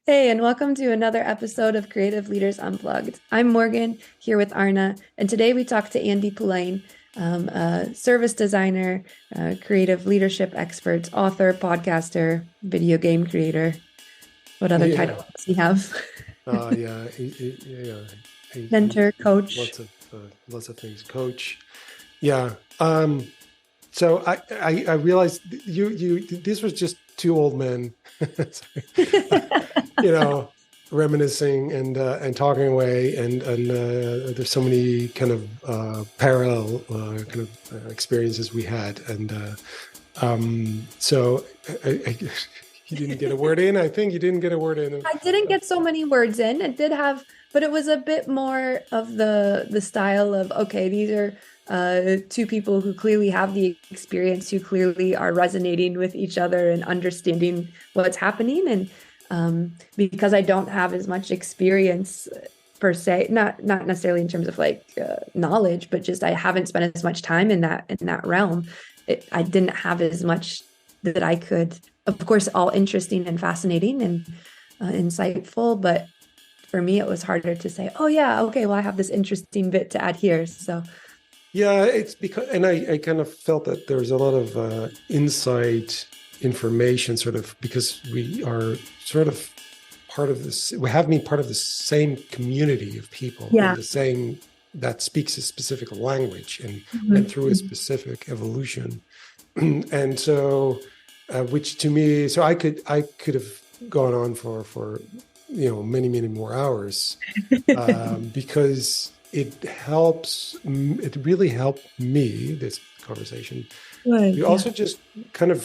Hey, and welcome to another episode of Creative Leaders Unplugged. I'm Morgan here with Arna, and today we talk to Andy Polaine, a service designer, creative leadership expert, author, podcaster, video game creator. What other Yeah, titles does he have? yeah, yeah. Mentor, coach. Lots of lots of things. Coach. Yeah. So I realized you these was just two old men, sorry. you know, reminiscing and talking away, and there's so many kind of parallel kind of experiences we had, and so you didn't get a word in. I think you didn't get a word in. I didn't get so many words in. It did have, but it was a bit more of the style of, okay, these are two people who clearly have the experience, who clearly are resonating with each other and understanding what's happening. And because I don't have as much experience per se, not necessarily in terms of like knowledge, but just I haven't spent as much time in that realm. I didn't have as much that I could, of course, all interesting and fascinating and insightful, but for me, it was harder to say, oh, yeah, okay, well, I have this interesting bit to add here. So, Yeah, it's because, and I kind of felt that there's a lot of inside information, sort of, because we are sort of part of this, we have been part of the same community of people in yeah. the same, that speaks a specific language and Mhm. went through a specific evolution. And so, which to me, so I could have gone on for many more hours, because it really helped me, this conversation. Good. You Yeah. also just kind of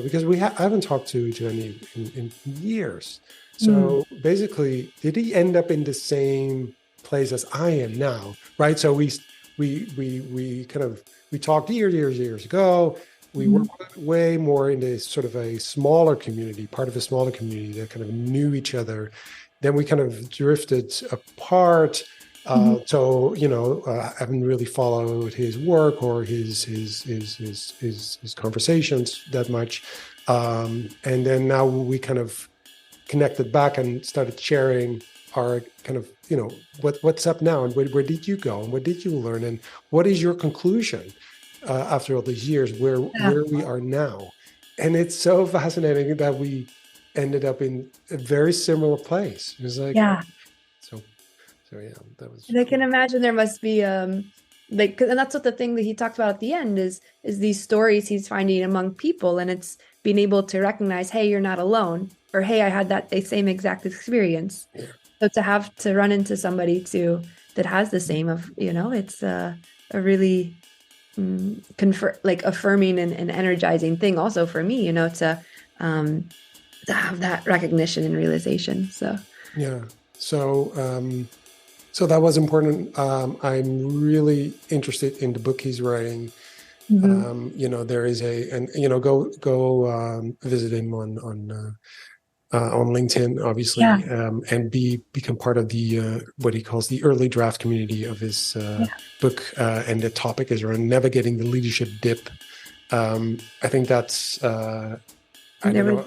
because I haven't talked to any in years. Mm. So basically, did he end up in the same place as I am now? Right. So we kind of we talked years ago. We were Mhm. way more in a sort of a smaller community, part of a smaller community that kind of knew each other. Then we kind of drifted apart. Mhm. I haven't really followed his work or his conversations that much. And then now we kind of connected back and started sharing our kind of, what's up now, and where did you go and what did you learn and what is your conclusion after all these years, Yeah. where we are now. And it's so fascinating that we ended up in a very similar place. It was like, Yeah. so, so yeah, that was And I can cool. imagine there must be like, and that's what the thing that he talked about at the end is these stories he's finding among people, and it's being able to recognize, hey, you're not alone, or hey, I had that same exact experience. Yeah. So to have to run into somebody too that has the same of, it's a really confer like affirming and energizing thing also for me, um to have that recognition and realization. So Yeah. So that was important. I'm really interested in the book he's writing. mhm. There is and go visit him on LinkedIn, Yeah, obviously, and become part of the what he calls the early draft community of his yeah. book. And the topic is around navigating the leadership dip. I think that's I And there don't was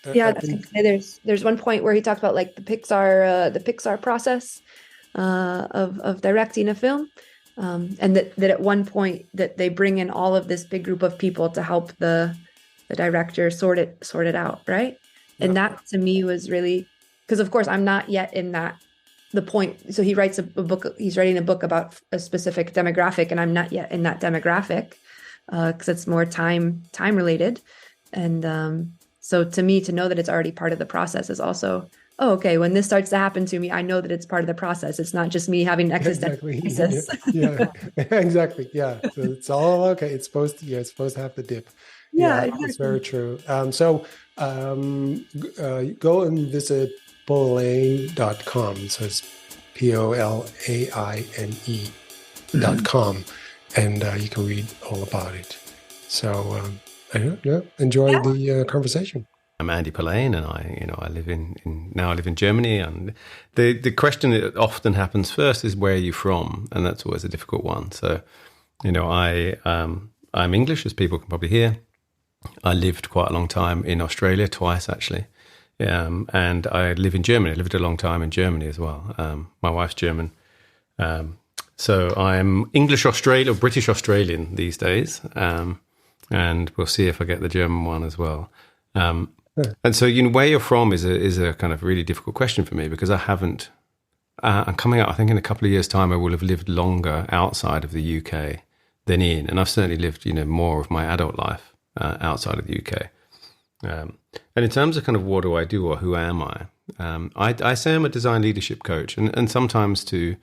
know. yeah, I I was think gonna say there's one point where he talked about like the Pixar process of directing a film. And that at one point that they bring in all of this big group of people to help the director sort it out, right? yeah, And that to me was really because of course I'm not yet in that the point. So he writes a book, he's writing a book about a specific demographic, and I'm not yet in that demographic because it's more time related. And so to me, to know that it's already part of the process is also, oh, okay, when this starts to happen to me, I know that it's part of the process. It's not just me having an existential exactly. Yeah, crisis. yeah, exactly. Yeah. So it's all okay. It's supposed to have the dip. Yeah, Yeah, it's very exactly. true. Go and visit Polain.com. So it's Mhm. POLAINE.com. And you can read all about it. So, yeah, enjoy Yeah. the conversation. I'm Andy Polaine, and I live now I live in Germany. And the question that often happens first is, where are you from? And that's always a difficult one. So, I'm English, as people can probably hear. I lived quite a long time in Australia, twice actually, And I live in Germany. I lived a long time in Germany as well. My wife's German. So I'm English Australian or British Australian these days. And we'll see if I get the German one as well. And so, where you're from is a kind of really difficult question for me, because I haven't. I'm coming out. I think in a couple of years' time, I will have lived longer outside of the UK than in, and I've certainly lived, more of my adult life outside of the UK. And in terms of kind of what do I do or who am I? I say I'm a design leadership coach, and sometimes to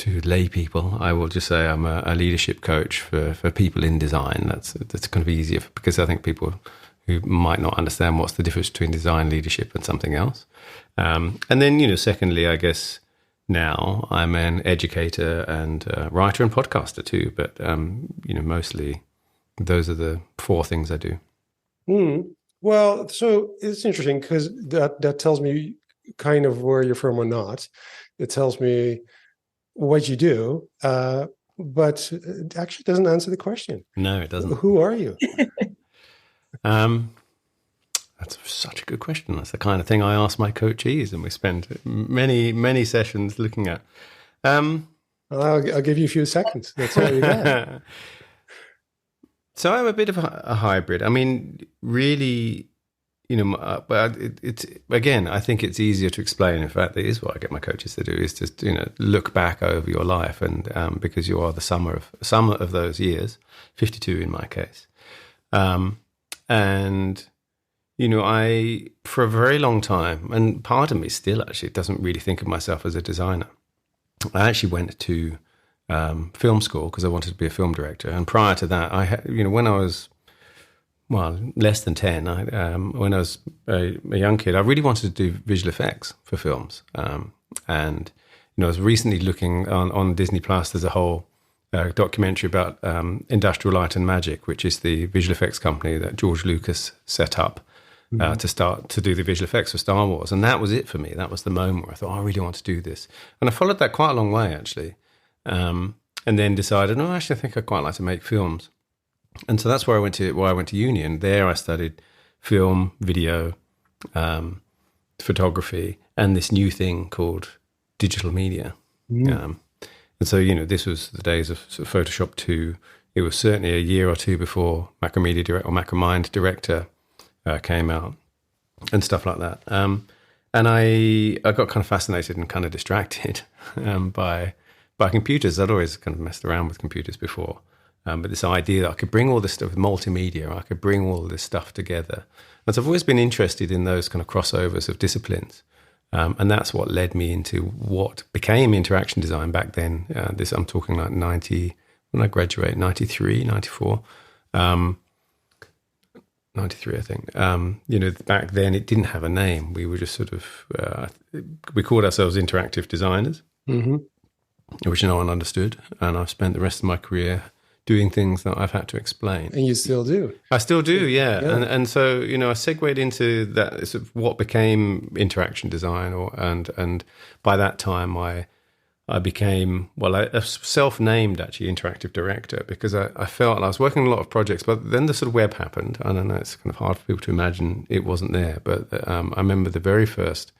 lay people, I will just say I'm a leadership coach for people in design. That's kind of easier because I think people who might not understand what's the difference between design leadership and something else. And then, secondly, I guess now I'm an educator and writer and podcaster too. But, mostly those are the four things I do. Well, so it's interesting because that tells me kind of where you're from or not. It tells me what you do, but it actually doesn't answer the question. No, it doesn't. Who are you? That's such a good question. That's the kind of thing I ask my coachees, and we spend many, many sessions looking at. I'll give you a few seconds. That's all you got. So I'm a bit of a hybrid. I mean, really, but it's again, I think it's easier to explain. In fact, it is what I get my coaches to do, is just look back over your life, and because you are the sum of those years, 52 in my case, and I, for a very long time, and part of me still actually doesn't really think of myself as a designer. I actually went to film school because I wanted to be a film director, and prior to that, I had, when I was less than 10, when I was a young kid, I really wanted to do visual effects for films, and I was recently looking on Disney Plus. There's a whole documentary about Industrial Light and Magic, which is the visual effects company that George Lucas set up to start to do the visual effects for Star Wars. And that was it for me. That was the moment where I thought, I really want to do this. And I followed that quite a long way, actually. And then decided, no, actually, I think I'd quite like to make films. And so that's where I went to uni. And there I studied film, video, photography, and this new thing called digital media. And so, this was the days of Photoshop 2. It was certainly a year or two before Macromind Director came out and stuff like that. And I got kind of fascinated and kind of distracted by computers. I'd always kind of messed around with computers before. But this idea that I could bring all this stuff with multimedia, I could bring all this stuff together. And so I've always been interested in those kind of crossovers of disciplines. And that's what led me into what became interaction design back then. I'm talking like 90, when I graduated, 93, 94. 93, I think. Back then it didn't have a name. We were just sort of, we called ourselves interactive designers, which no one understood. And I've spent the rest of my career doing things that I've had to explain. And you still do. I still do, yeah. And so, I segued into that sort of what became interaction design, and by that time I became, a self-named actually interactive director, because I felt I was working on a lot of projects, but then the sort of web happened. I don't know, it's kind of hard for people to imagine it wasn't there, but I remember the very first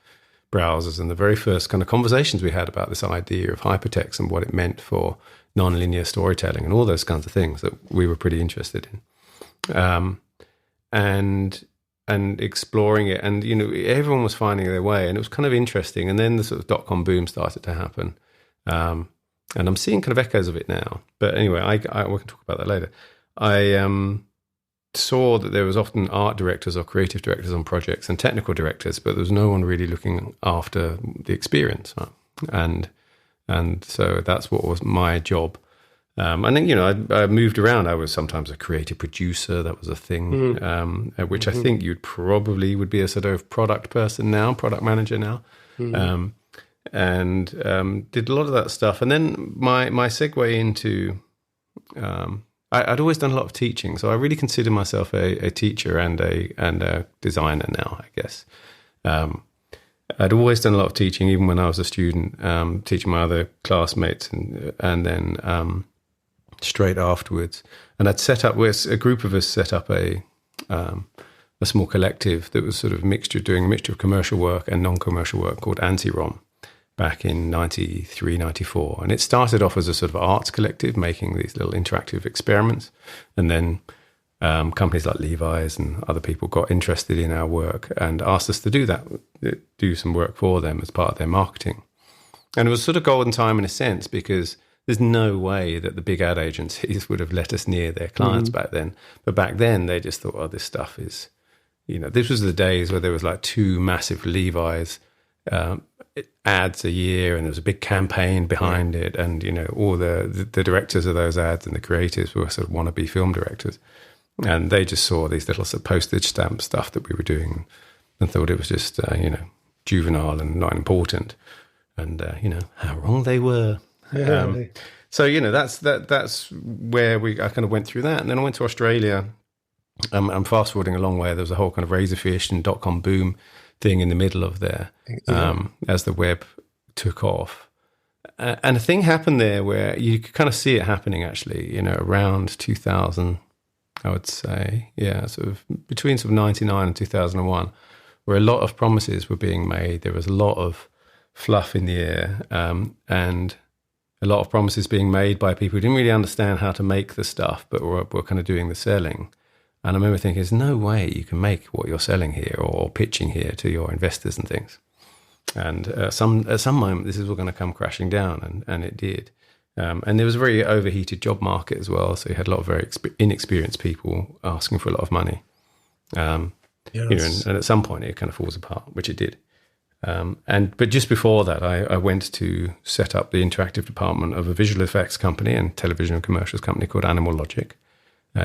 browsers and the very first kind of conversations we had about this idea of hypertext and what it meant for nonlinear storytelling and all those kinds of things that we were pretty interested in, and exploring it. And, everyone was finding their way, and it was kind of interesting. And then the sort of dot-com boom started to happen. And I'm seeing kind of echoes of it now. But anyway, we can talk about that later. I saw that there was often art directors or creative directors on projects and technical directors, but there was no one really looking after the experience. Right? And so that's what was my job. And then, I moved around. I was sometimes a creative producer. That was a thing, which I think would be a sort of product person now, product manager now. And did a lot of that stuff. And then my segue into, I'd always done a lot of teaching. So I really consider myself a teacher and a designer now, I guess. I'd always done a lot of teaching, even when I was a student, teaching my other classmates, and then straight afterwards. And I'd set up, a group of us set up a a small collective that was sort of doing a mixture of commercial work and non-commercial work called Anti-Rom back in 93, 94. And it started off as a sort of arts collective making these little interactive experiments. And then companies like Levi's and other people got interested in our work and asked us to do some work for them as part of their marketing. And it was sort of golden time in a sense, because there's no way that the big ad agencies would have let us near their clients back then. But back then they just thought, oh, this stuff is, this was the days where there was like 2 massive Levi's ads a year, and there was a big campaign behind it. And, all the directors of those ads and the creators were sort of wannabe film directors. And they just saw these little sort of postage stamp stuff that we were doing and thought it was just, juvenile and not important. And, how wrong they were. So, that's where I kind of went through that. And then I went to Australia. I'm fast forwarding a long way. There was a whole kind of Razorfish and .com boom thing in the middle of there as the web took off. And a thing happened there where you could kind of see it happening actually, around 2000, I would say, sort of between sort of 99 and 2001, where a lot of promises were being made. There was a lot of fluff in the air, and a lot of promises being made by people who didn't really understand how to make the stuff, but were kind of doing the selling. And I remember thinking, there's no way you can make what you're selling here or pitching here to your investors and things. And at some moment, this is all going to come crashing down, and it did. And there was a very overheated job market as well, so you had a lot of very inexperienced people asking for a lot of money. And at some point it kind of falls apart, which it did. But just before that, I went to set up the interactive department of a visual effects company and television and commercials company called Animal Logic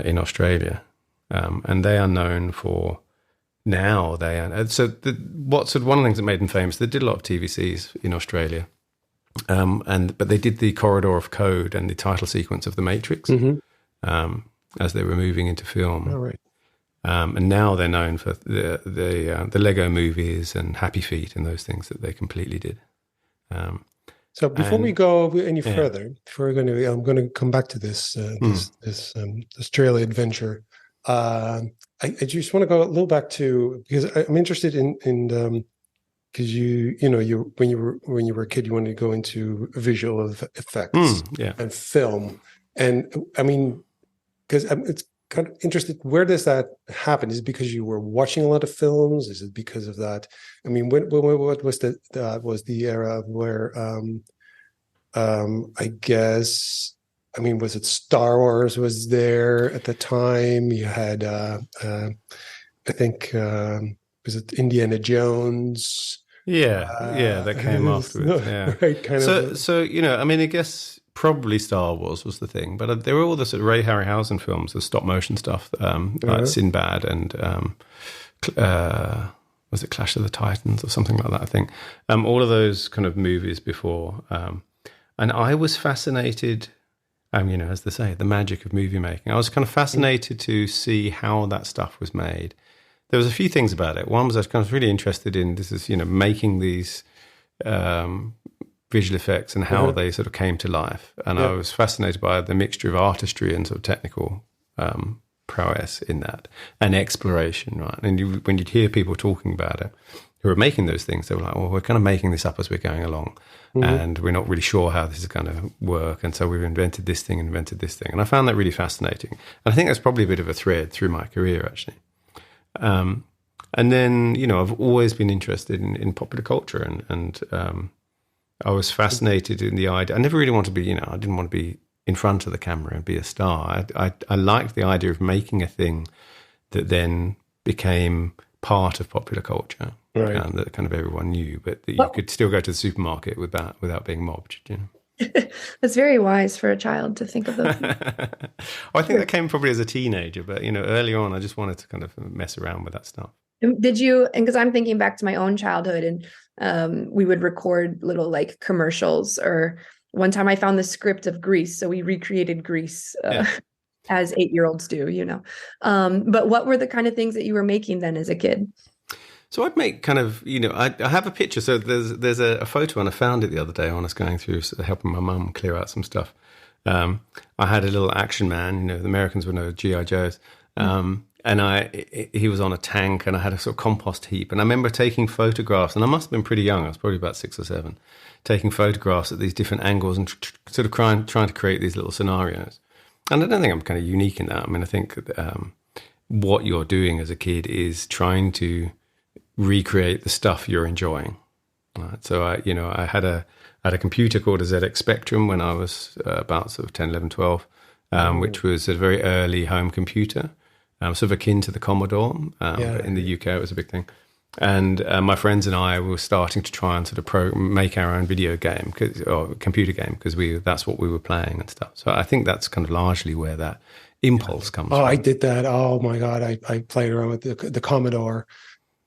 in Australia. And they are known for now. One of the things that made them famous, they did a lot of TVCs in Australia. But they did the corridor of code and the title sequence of The Matrix as they were moving into film. Oh, right. And now they're known for the Lego movies and Happy Feet and those things that they completely did. So before we go any further, I'm going to come back to this Australia adventure. I just want to go a little back to, because I'm interested in because when you were a kid, you wanted to go into visual effects and film, and I mean, because it's kind of interested, where does that happen? Is it because you were watching a lot of films? Is it because of that? I mean, what was the era where I guess, I mean, was it Star Wars was there at the time? You had I think was it Indiana Jones? That came afterwards. Yeah, right. So I mean, I guess probably Star Wars was the thing, but there were all the sort of Ray Harryhausen films, the stop motion stuff, like Sinbad and was it Clash of the Titans or something like that? I think all of those kind of movies before, and I was fascinated. As they say, the magic of movie making. I was kind of fascinated to see how that stuff was made. There was a few things about it. One was I was kind of really interested in making these visual effects and how they sort of came to life. And I was fascinated by the mixture of artistry and sort of technical prowess in that, and exploration, right? And when you'd hear people talking about it who were making those things, they were like, well, we're kind of making this up as we're going along. And we're not really sure how this is going to work. And so we've invented this thing. And I found that really fascinating. And I think that's probably a bit of a thread through my career, actually. And then, I've always been interested in popular culture. And I was fascinated in the idea. I never really wanted to be, I didn't want to be in front of the camera and be a star. I liked the idea of making a thing that then became part of popular culture. Right. That kind of everyone knew, but that you could still go to the supermarket without being mobbed. That's very wise for a child to think of those. I think that came probably as a teenager, but early on, I just wanted to kind of mess around with that stuff. Did you? And because I'm thinking back to my own childhood, and we would record little like commercials. Or one time, I found the script of Grease, so we recreated Grease. As 8-year-olds do, But what were the kind of things that you were making then as a kid? So I'd make kind of, I have a picture. So there's a photo, and I found it the other day when I was going through helping my mum clear out some stuff. I had a little action man, the Americans would know G.I. Joes. And he was on a tank, and I had a sort of compost heap. And I remember taking photographs, and I must have been pretty young. I was probably about 6 or 7, taking photographs at these different angles and sort of trying to create these little scenarios. And I don't think I'm kind of unique in that. I mean, I think what you're doing as a kid is trying to recreate the stuff you're enjoying. Right? So I had a computer called a ZX Spectrum when I was about sort of 10, 11, 12, which was a very early home computer, sort of akin to the Commodore. But in the UK, it was a big thing. And my friends and I were starting to try and sort of make our own video game or computer game because that's what we were playing and stuff. So I think that's kind of largely where that impulse comes from. I did that. Oh my God. I played around with the Commodore.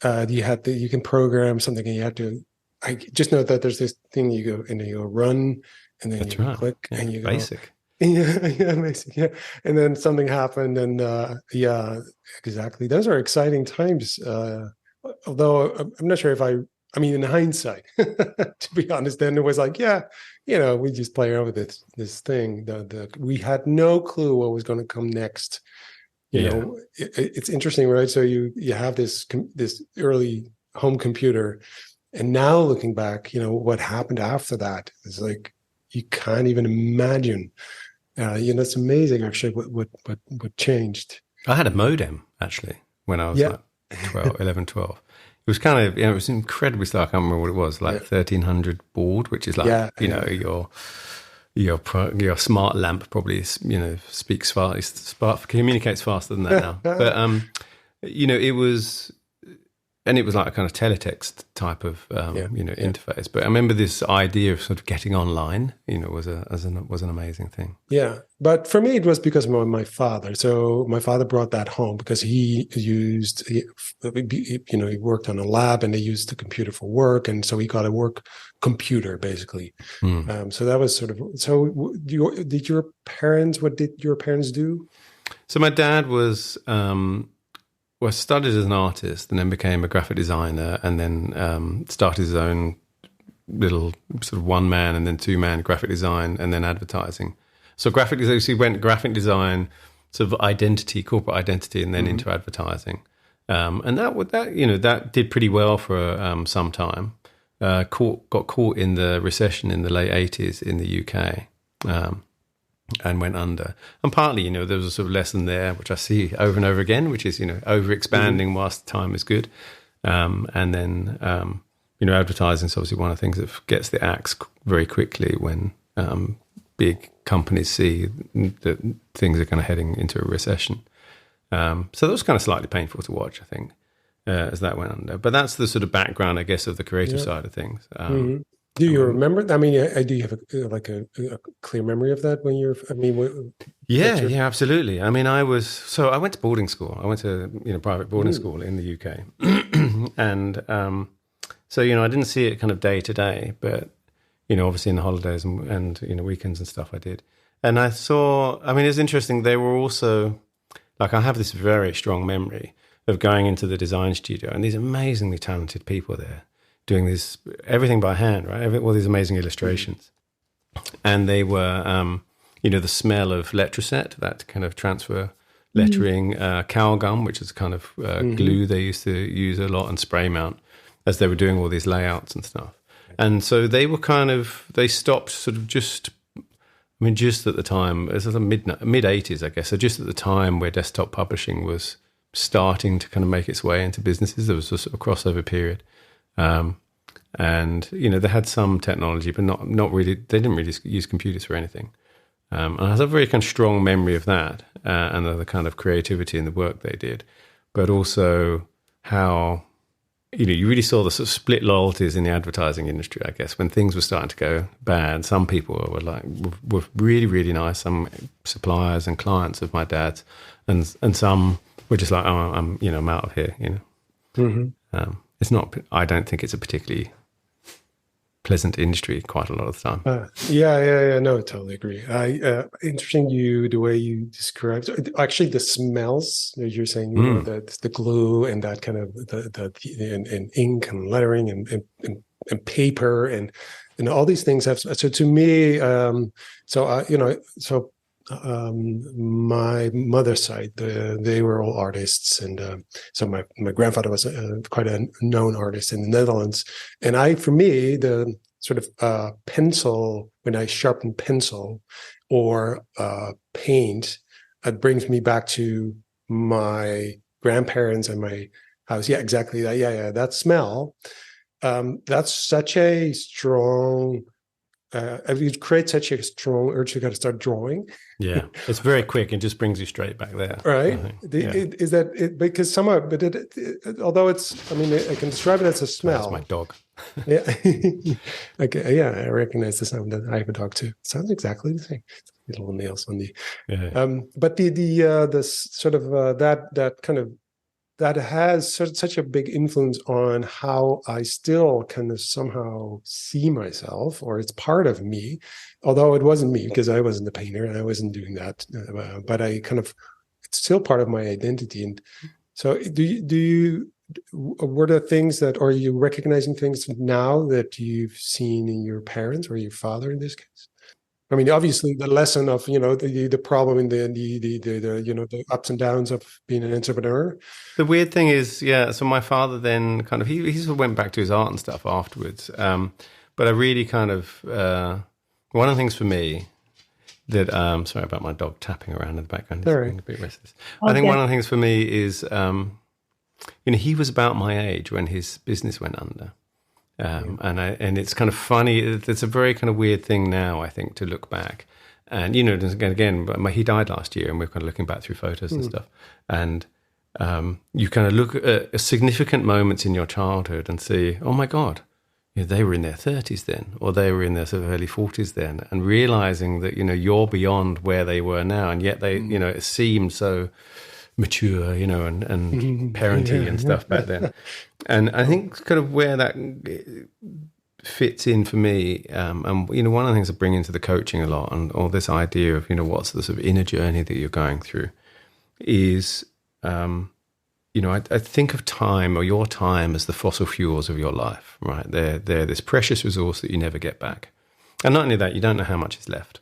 You can program something and you have to, I just know that there's this thing you go and you go run and then you click and you go. Basic. Yeah, basic. Yeah. And then something happened and yeah, exactly. Those are exciting times. Although I'm not sure if I mean, in hindsight, to be honest, then it was like, yeah, we just play around with this thing. We had no clue what was going to come next. You know, it's interesting, right? So you have this early home computer, and now looking back, what happened after that is like you can't even imagine. It's amazing actually what changed. I had a modem actually when I was like 11, 12. It was kind of, it was incredibly slow. I can't remember what it was, like 1300 baud, which is like, your smart lamp probably, speaks fast, communicates faster than that now. But, it was, and it was like a kind of teletext type of, interface. But I remember this idea of sort of getting online, was an amazing thing. Yeah. But for me, it was because of my father. So my father brought that home because he worked on a lab and they used the computer for work. And so he got a work computer basically. So that was sort of, what did your parents do? So my dad was, started as an artist and then became a graphic designer and then started his own little sort of one-man and then two-man graphic design and then advertising. So he went graphic design, sort of corporate identity, and then into advertising. And that did pretty well for some time. Got caught in the recession in the late 80s in the UK. And went under. And partly, there was a sort of lesson there, which I see over and over again, which is, over-expanding whilst time is good. And then, advertising is obviously one of the things that gets the axe very quickly when big companies see that things are kind of heading into a recession. So that was kind of slightly painful to watch, I think, as that went under. But that's the sort of background, I guess, of the creative side of things. Do you remember? I mean, do you have a clear memory of that when you're? I mean, yeah, absolutely. I mean, I went to boarding school. I went to private boarding school in the UK, and so I didn't see it kind of day to day, but obviously in the holidays and weekends and stuff I did, and I saw. I mean, it's interesting. They were also like I have this very strong memory of going into the design studio and these amazingly talented people there, doing this everything by hand, right? All these amazing illustrations, and they were, the smell of letraset, that kind of transfer lettering, cowl gum, which is kind of glue they used to use a lot, and spray mount as they were doing all these layouts and stuff. And so they stopped sort of just at the time, it was the mid 80s, I guess. So just at the time where desktop publishing was starting to kind of make its way into businesses, there was a sort of crossover period. And they had some technology, but not really. They didn't really use computers for anything. And I have a very kind of strong memory of that and the kind of creativity in the work they did, but also how you really saw the sort of split loyalties in the advertising industry. I guess when things were starting to go bad, some people were really, really nice. Some suppliers and clients of my dad's, and some were just like, oh, I'm out of here. It's not. I don't think it's a particularly pleasant industry quite a lot of the time. No, I totally agree. Interesting the way you described. Actually, the smells that you're saying, the glue and that kind of and ink and lettering and paper and all these things have. So to me, so my mother's side, they were all artists, and so my grandfather was quite a known artist in the Netherlands. And for me, the sort of pencil, when I sharpen pencil or paint, it brings me back to my grandparents and my house. Yeah, exactly. Yeah, that smell. That's such a strong. It creates such a strong urge to kind of start drawing. Yeah, it's very quick and just brings you straight back there. Right? Yeah. Is that it? Because somehow, but although it's, I mean, I can describe it as a smell. That's my dog. Yeah. Okay. Yeah, I recognize the sound. I have a dog too. It sounds exactly the same. Little nails on the. Yeah. But the sort of that kind of that has such a big influence on how I still kind of somehow see myself, or it's part of me, although it wasn't me because I wasn't a painter and I wasn't doing that. But I kind of, it's still part of my identity. And so, were there things that, or are you recognizing things now that you've seen in your parents or your father in this case? I mean, obviously, the lesson of the problem in the the ups and downs of being an entrepreneur. The weird thing is, yeah. So my father then kind of he sort of went back to his art and stuff afterwards. But I really kind of one of the things for me that sorry about my dog tapping around in the background. It's being a bit restless. Okay. I think one of the things for me is he was about my age when his business went under. And it's kind of funny. It's a very kind of weird thing now, I think, to look back. And, again, he died last year and we're kind of looking back through photos and stuff. And you kind of look at significant moments in your childhood and see, oh my God, they were in their 30s then, or they were in their sort of early 40s then, and realizing that, you're beyond where they were now. And yet they, it seemed so mature, and parenty and stuff back then. And I think kind of where that fits in for me, and one of the things I bring into the coaching a lot, and all this idea of what's the sort of inner journey that you're going through, is I think of time, or your time, as the fossil fuels of your life, right? They're this precious resource that you never get back, and not only that, you don't know how much is left.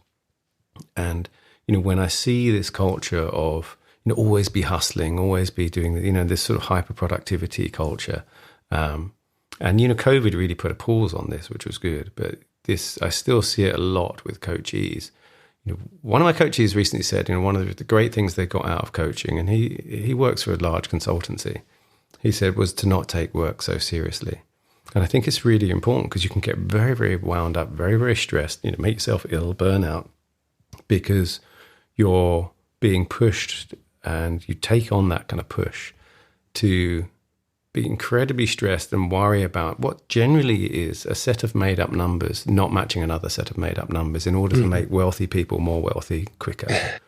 And when I see this culture of always be hustling, always be doing, this sort of hyper productivity culture. And, COVID really put a pause on this, which was good. But I still see it a lot with coachees. One of my coachees recently said, one of the great things they got out of coaching, and he works for a large consultancy, he said, was to not take work so seriously. And I think it's really important because you can get very, very wound up, very, very stressed, make yourself ill, burn out, because you're being pushed. And you take on that kind of push to be incredibly stressed and worry about what generally is a set of made-up numbers not matching another set of made-up numbers in order to make wealthy people more wealthy quicker.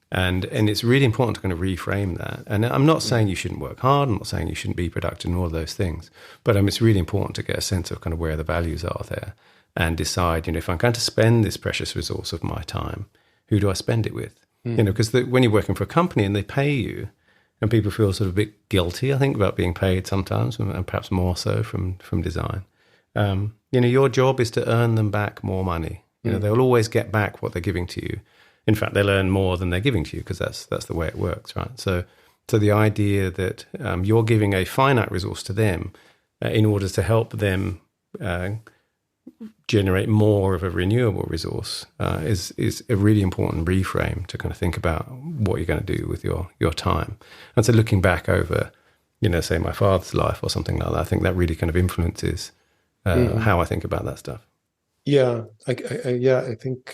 And it's really important to kind of reframe that. And I'm not saying you shouldn't work hard. I'm not saying you shouldn't be productive and all of those things. But it's really important to get a sense of kind of where the values are there and decide, if I'm going to spend this precious resource of my time, who do I spend it with? Because when you're working for a company and they pay you, and people feel sort of a bit guilty, I think, about being paid sometimes, and perhaps more so from design. Your job is to earn them back more money. They'll always get back what they're giving to you. In fact, they'll earn more than they're giving to you because that's the way it works, right? So the idea that you're giving a finite resource to them in order to help them generate more of a renewable resource is a really important reframe to kind of think about what you're going to do with your time. And so looking back over, say my father's life or something like that, I think that really kind of influences how I think about that stuff. Yeah, I think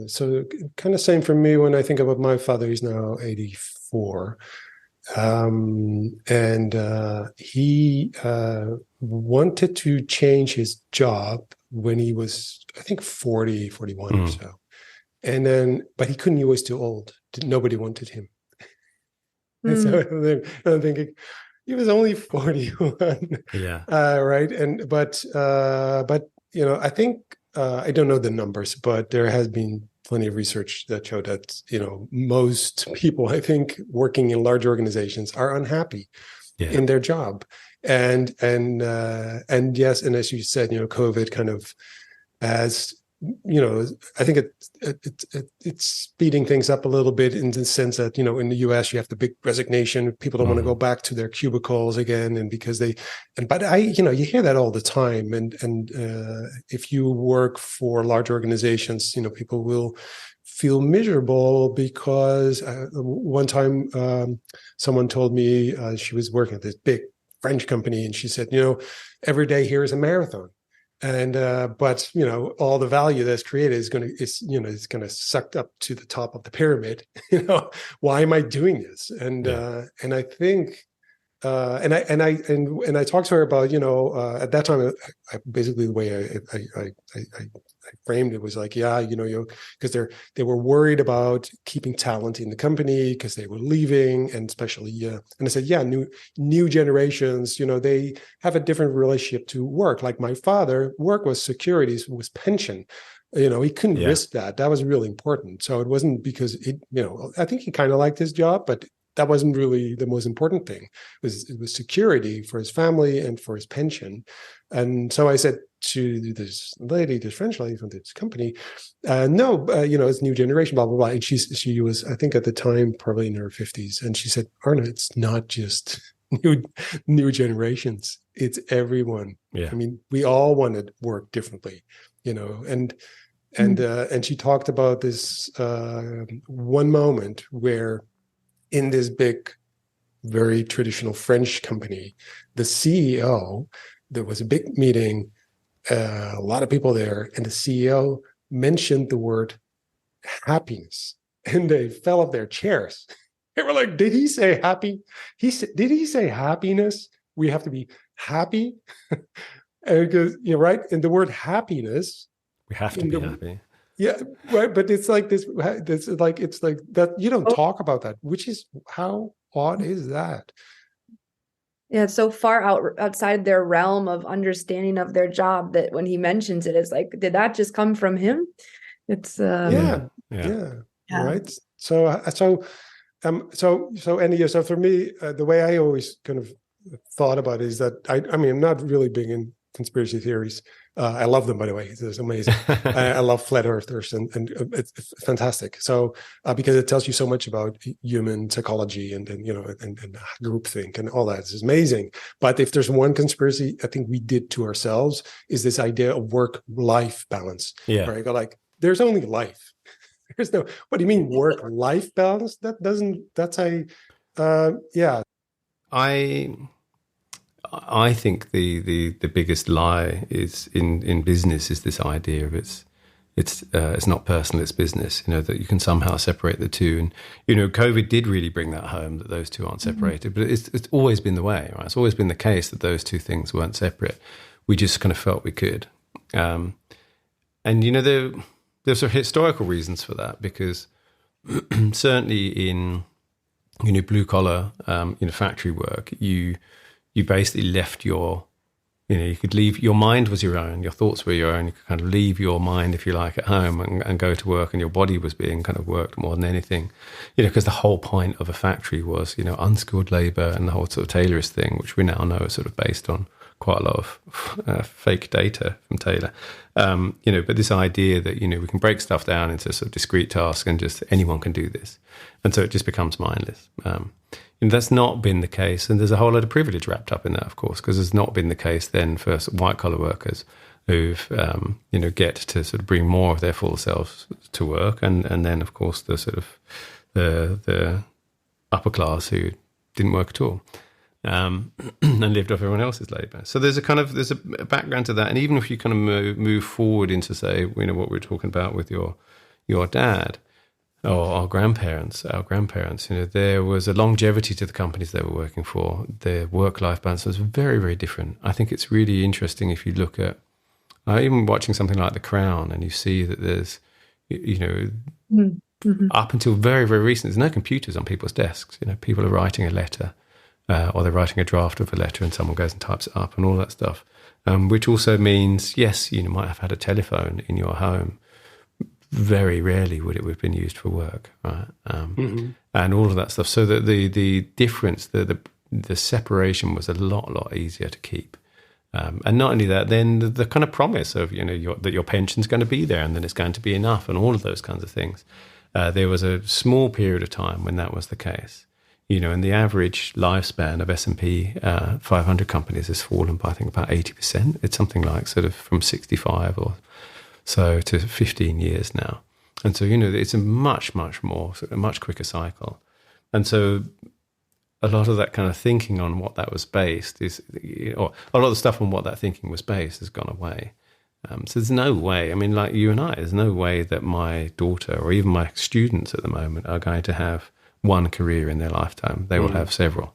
so. Kind of same for me when I think about my father. He's now 84. And he wanted to change his job when he was, I think, 40, 41 or so. And then, but he couldn't, he was too old. Nobody wanted him. And so I'm thinking, he was only 41. Yeah. Right. But I think, I don't know the numbers, but there has been plenty of research that showed that, most people, I think, working in large organizations are unhappy in their job. And yes, and as you said, COVID kind of has I think it's speeding things up a little bit in the sense that, in the US, you have the big resignation. People don't want to go back to their cubicles again. And because but you hear that all the time. And if you work for large organizations, people will feel miserable because one time someone told me she was working at this big French company, and she said, every day here is a marathon. And but all the value that's created is going to sucked up to the top of the pyramid. Why am I doing this? And I think and I talked to her about at that time, basically the way I framed it was like, because they were worried about keeping talent in the company because they were leaving, and especially and I said, new generations, they have a different relationship to work. Like my father, work was security, was pension. He couldn't risk that. That was really important. So it wasn't because I think he kind of liked his job, but that wasn't really the most important thing. It was security for his family and for his pension. And so I said to this French lady from this company, no, it's new generation, blah, blah, blah. And she was, I think at the time, probably in her 50s. And she said, Arna, it's not just new generations. It's everyone. Yeah. I mean, we all want to work differently, and she talked about this one moment where, in this big, very traditional French company, the CEO, there was a big meeting, a lot of people there, and the CEO mentioned the word happiness, and they fell off their chairs. They were like, did he say happy? Did he say happiness? We have to be happy? And because, right? And the word happiness. We have to be happy. Yeah, right. But it's like this. It's like that. You don't talk about that, which is how odd is that? Yeah, it's so far outside their realm of understanding of their job that when he mentions it, it's like, did that just come from him? It's yeah, right. So Andy, so for me, the way I always kind of thought about it is that I mean, I'm not really big in conspiracy theories. I love them, by the way. It's amazing. I love flat earthers, and it's fantastic. So because it tells you so much about human psychology and groupthink and all that. It's amazing. But if there's one conspiracy I think we did to ourselves, is this idea of work-life balance. Yeah. Right? Like, there's only life. There's no. What do you mean work-life balance? I think the biggest lie is in business is this idea of it's not personal, it's business. That you can somehow separate the two, and COVID did really bring that home, that those two aren't separated. But it's always been the way, right? It's always been the case that those two things weren't separate. We just kind of felt we could, and there's sort of historical reasons for that, because certainly in blue collar factory work, you basically left you could leave, your mind was your own, your thoughts were your own. You could kind of leave your mind, if you like, at home and go to work, and your body was being kind of worked more than anything, because the whole point of a factory was, unskilled labor, and the whole sort of Taylorist thing, which we now know is sort of based on quite a lot of fake data from Taylor. But this idea that, we can break stuff down into sort of discrete tasks and just anyone can do this. And so it just becomes mindless. And that's not been the case. And there's a whole lot of privilege wrapped up in that, of course, because it's not been the case then for white collar workers who've, get to sort of bring more of their full selves to work. And then, of course, the sort of the upper class who didn't work at all. And lived off everyone else's labour. So there's a background to that. And even if you kind of move forward into, say, what we were talking about with your dad or our grandparents, there was a longevity to the companies they were working for. Their work-life balance was very, very different. I think it's really interesting if you look at even watching something like The Crown, and you see that there's, up until very, very recent, there's no computers on people's desks. People are writing a letter. Or they're writing a draft of a letter and someone goes and types it up and all that stuff, which also means, yes, you might have had a telephone in your home. Very rarely would it have been used for work, right? And all of that stuff. So that the difference, the separation was a lot easier to keep. And not only that, then the kind of promise of, that your pension's going to be there and then it's going to be enough and all of those kinds of things. There was a small period of time when that was the case. And the average lifespan of S&P 500 companies has fallen by, I think, about 80%. It's something like sort of from 65 or so to 15 years now. And so, it's a much, much more, a much quicker cycle. And so a lot of that kind of thinking on what that was based or a lot of the stuff on what that thinking was based has gone away. So there's no way, I mean, like you and I, there's no way that my daughter or even my students at the moment are going to have one career in their lifetime. They will have several.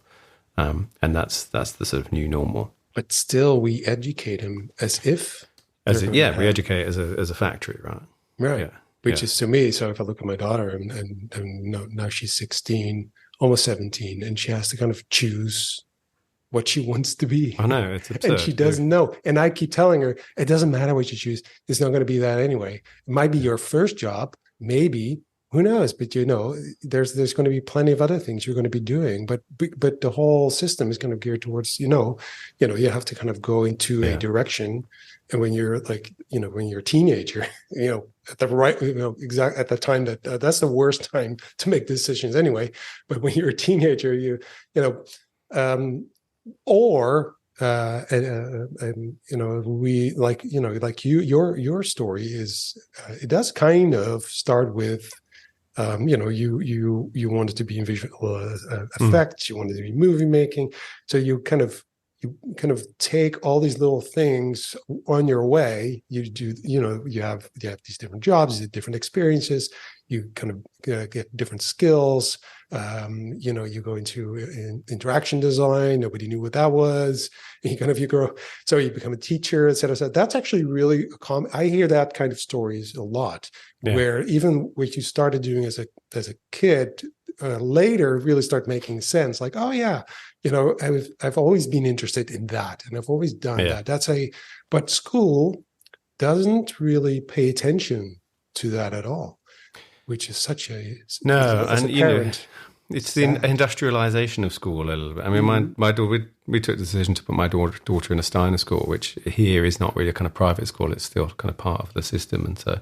And that's the sort of new normal. But still, we educate them as if... we educate as a factory, right? Right. Yeah. Which is to me, so if I look at my daughter and now she's 16, almost 17, and she has to kind of choose what she wants to be. I know, it's absurd. And she doesn't know. And I keep telling her, it doesn't matter what you choose. It's not going to be that anyway. It might be your first job, maybe, who knows? But there's going to be plenty of other things you're going to be doing. But the whole system is kind of geared towards, you have to kind of go into a direction. And when you're when you're a teenager, at the right, exactly at the time that's the worst time to make decisions anyway. But when you're a teenager, we your story is, it does kind of start with, you wanted to be in visual effects, you wanted to be movie making, so you kind of take all these little things on your way. You do, you have these different jobs, different experiences. You kind of get different skills. You go into interaction design. Nobody knew what that was. And you grow, so you become a teacher, et cetera, et cetera. That's actually really common. I hear that kind of stories a lot, where even what you started doing as a kid later really start making sense. Like, oh yeah, I've always been interested in that, and I've always done that. But school doesn't really pay attention to that at all, which is such a it's the industrialization of school a little bit. I mean, my daughter, we took the decision to put my daughter in a Steiner school, which here is not really a kind of private school; it's still kind of part of the system, and so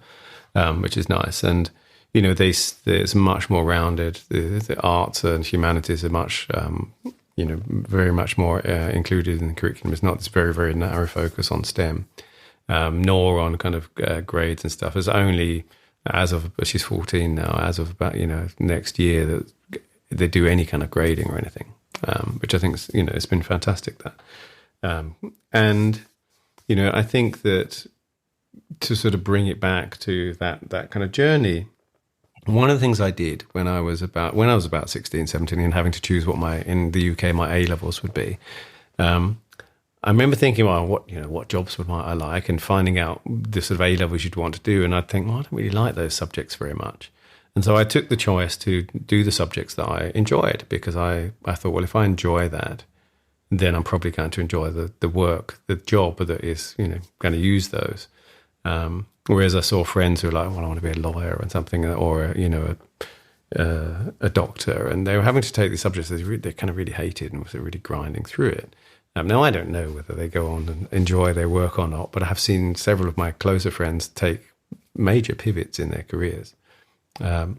which is nice. And there's much more rounded. The arts and humanities are much. Very much more included in the curriculum. It's not this very, very narrow focus on STEM, nor on kind of grades and stuff. It's only she's 14 now, as of about, next year that they do any kind of grading or anything, which I think, it's been fantastic that. And I think that to sort of bring it back to that kind of journey, one of the things I did when I was about 16, 17 and having to choose what in the UK, my A-levels would be, I remember thinking, well, what jobs would I like, and finding out the sort of A-levels you'd want to do. And I'd think, well, I don't really like those subjects very much. And so I took the choice to do the subjects that I enjoyed, because I thought, well, if I enjoy that, then I'm probably going to enjoy the work, the job that is, going to use those. Whereas I saw friends who were like, well, I want to be a lawyer and something, or, a doctor, and they were having to take these subjects that they kind of really hated and was really grinding through it. Now, I don't know whether they go on and enjoy their work or not, but I have seen several of my closer friends take major pivots in their careers. And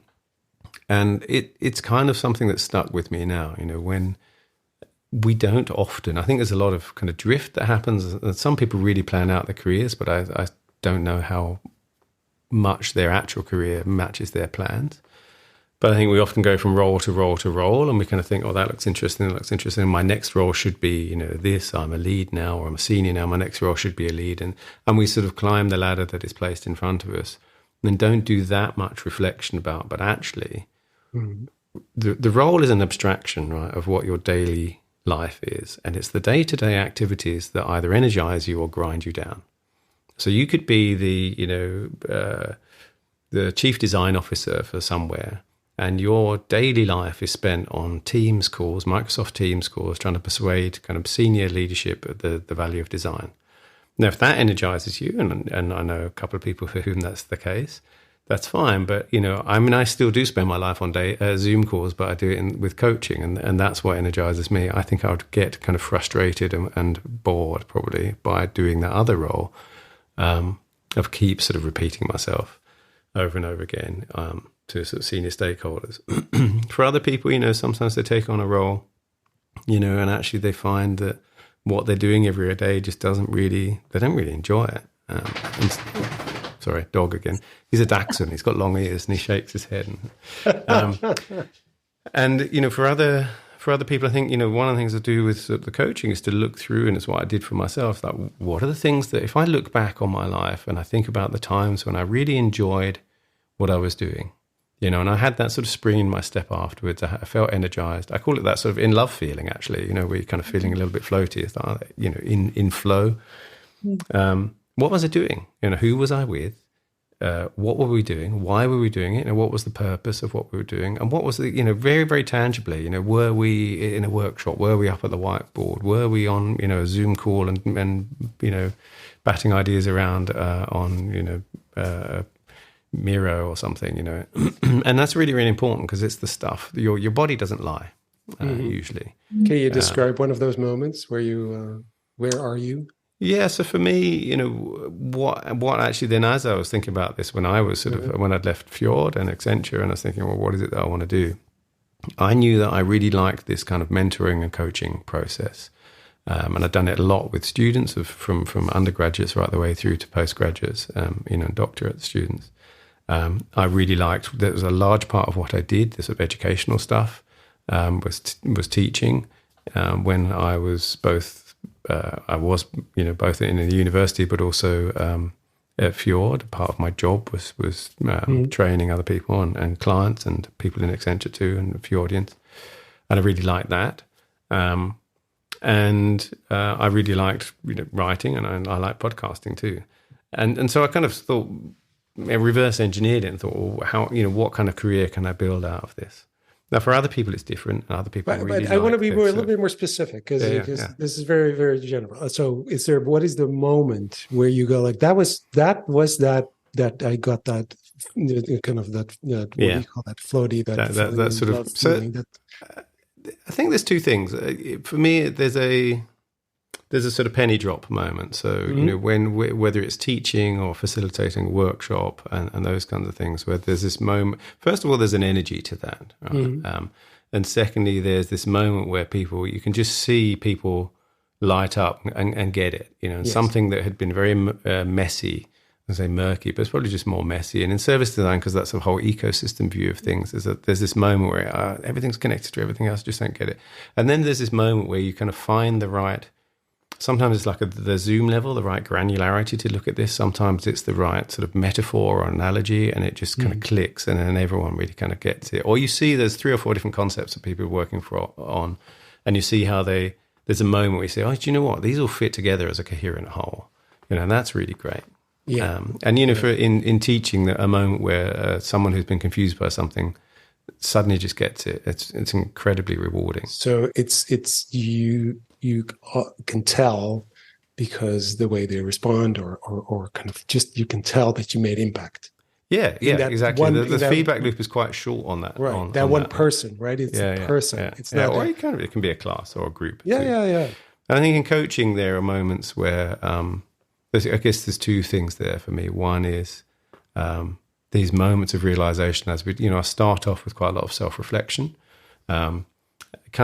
it's kind of something that's stuck with me now, when we don't often, I think there's a lot of kind of drift that happens. Some people really plan out their careers, but I don't know how much their actual career matches their plans. But I think we often go from role to role to role, and we kind of think, oh, that looks interesting, My next role should be, this, I'm a lead now, or I'm a senior now, my next role should be a lead. And we sort of climb the ladder that is placed in front of us and don't do that much reflection about, but actually the role is an abstraction, right, of what your daily life is. And it's the day-to-day activities that either energize you or grind you down. So you could be the chief design officer for somewhere, and your daily life is spent on Teams calls, Microsoft Teams calls, trying to persuade kind of senior leadership of the value of design. Now, if that energizes you, and I know a couple of people for whom that's the case, that's fine. But, I mean, I still do spend my life on Zoom calls, but I do it with coaching, and that's what energizes me. I think I would get kind of frustrated and bored probably by doing that other role, of keep sort of repeating myself over and over again, to sort of senior stakeholders. For other people, sometimes they take on a role, and actually they find that what they're doing every day just they don't really enjoy it. Sorry, dog again. He's a Dachshund. He's got long ears and he shakes his head. And for other people, I think, one of the things I do with the coaching is to look through, and it's what I did for myself, like what are the things that if I look back on my life and I think about the times when I really enjoyed what I was doing, and I had that sort of spring in my step afterwards. I felt energized. I call it that sort of in love feeling, actually, where you're kind of feeling a little bit floaty, it's like, in flow. What was I doing? Who was I with? What were we doing? Why were we doing it? And what was the purpose of what we were doing? And what was the, very, very tangibly, were we in a workshop? Were we up at the whiteboard? Were we on, a Zoom call and batting ideas around on, Miro or something, and that's really, really important because it's the stuff. Your body doesn't lie, usually. Can you describe one of those moments where you, where are you? Yeah, so for me, what actually then, as I was thinking about this when I was when I'd left Fjord and Accenture, and I was thinking, well, what is it that I want to do? I knew that I really liked this kind of mentoring and coaching process. And I'd done it a lot with students from undergraduates right the way through to postgraduates, and doctorate students. I really liked, that was a large part of what I did, the sort of educational stuff, was teaching. When I was both both in a university, but also at Fjord. Part of my job was training other people and clients and people in Accenture too, and Fjordians. And I really liked that. And I really liked writing, and I like podcasting too. And so I kind of thought, reverse engineered it and thought, well, how, what kind of career can I build out of this? Now, for other people, it's different. Other people really but I want to be a little bit more specific because this is very, very general. So, what is the moment where you go like that I got that kind of that what do you call that floaty that sort of feeling, I think there's two things. For me, there's a sort of penny drop moment. So, whether it's teaching or facilitating a workshop and those kinds of things, where there's this moment, first of all, there's an energy to that. Right? And secondly, there's this moment where you can just see people light up and get it, something that had been very messy, I say murky, but it's probably just more messy. And in service design, because that's a whole ecosystem view of things, there's this moment where everything's connected to everything else, just don't get it. And then there's this moment where you kind of find the right, sometimes it's like the Zoom level, the right granularity to look at this. Sometimes it's the right sort of metaphor or analogy, and it just kind of clicks, and then everyone really kind of gets it. Or you see there's 3 or 4 different concepts that people are working on, and you see how there's a moment where you say, oh, do you know what? These all fit together as a coherent whole. And that's really great. Yeah. For in teaching, a moment where someone who's been confused by something suddenly just gets it. It's incredibly rewarding. So it's you can tell because the way they respond or kind of just you can tell that you made impact. Yeah, exactly. The feedback loop is quite short on that. Right, on one person, right? It's a person. Yeah. It's not. Or it can be a class or a group. Yeah. And I think in coaching there are moments where I guess there's 2 things there for me. One is these moments of realization as I start off with quite a lot of self-reflection, kind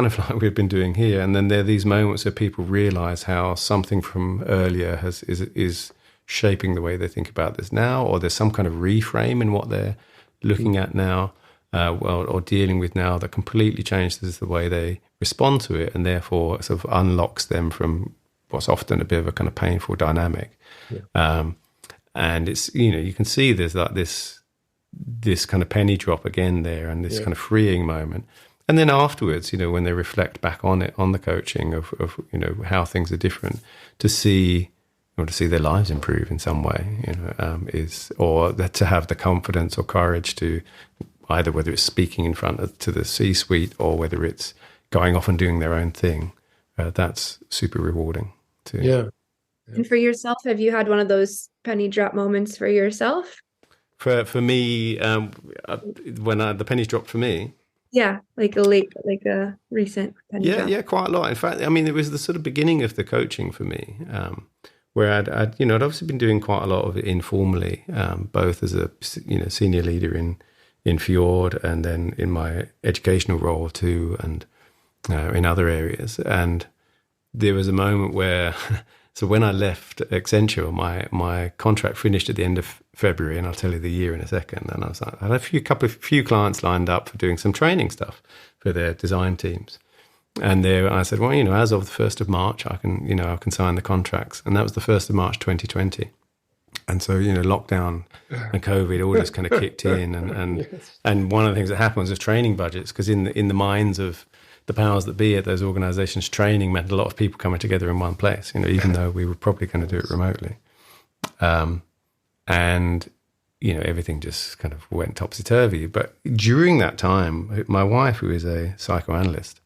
of like we've been doing here. And then there are these moments where people realize how something from earlier is shaping the way they think about this now, or there's some kind of reframe in what they're looking at now, or dealing with now that completely changes the way they respond to it, and therefore sort of unlocks them from what's often a bit of a kind of painful dynamic. Yeah. And it's, you can see there's like this kind of penny drop again there, and this kind of freeing moment. And then afterwards, when they reflect back on it, on the coaching of how things are different, to see their lives improve in some way, to have the confidence or courage to either, whether it's speaking in front to the C-suite or whether it's going off and doing their own thing, that's super rewarding too. Yeah. And for yourself, have you had one of those penny drop moments for yourself? For me, when the pennies dropped for me, Yeah, like a recent penny yeah, drop. yeah, quite a lot. In fact, I mean, it was the sort of beginning of the coaching for me, where I'd obviously been doing quite a lot of it informally, both as a senior leader in Fjord and then in my educational role too, and in other areas. And there was a moment where, so when I left Accenture, my contract finished at the end of February, and I'll tell you the year in a second. And I was like, I had a few clients lined up for doing some training stuff for their design teams. And I said, well, as of the 1st of March, I can sign the contracts. And that was the 1st of March, 2020. And so, lockdown and COVID all just kind of kicked in. And Yes. and one of the things that happened was training budgets, because in the minds of the powers that be at those organizations, training meant a lot of people coming together in one place, even though we were probably going to do it remotely. And, everything just kind of went topsy-turvy. But during that time, my wife, who is a psychoanalyst,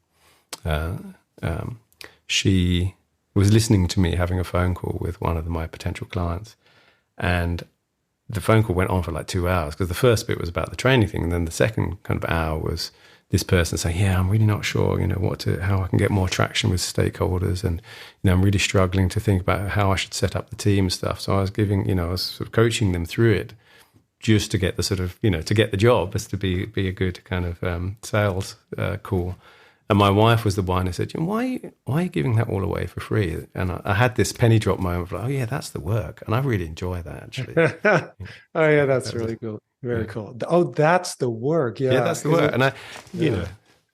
she was listening to me having a phone call with one of my potential clients. And the phone call went on for like 2 hours, because the first bit was about the training thing. And then the second kind of hour was this person saying, yeah, I'm really not sure, how I can get more traction with stakeholders. And, I'm really struggling to think about how I should set up the team stuff. So I was I was sort of coaching them through it, just to get the sort of, to get the job, as to be a good kind of sales call. And my wife was the one who said, why are you giving that all away for free? And I had this penny drop moment of like, oh yeah, that's the work. And I really enjoy that, actually. Oh yeah, that's really cool. Very cool. Oh, that's the work. Yeah, that's the work. And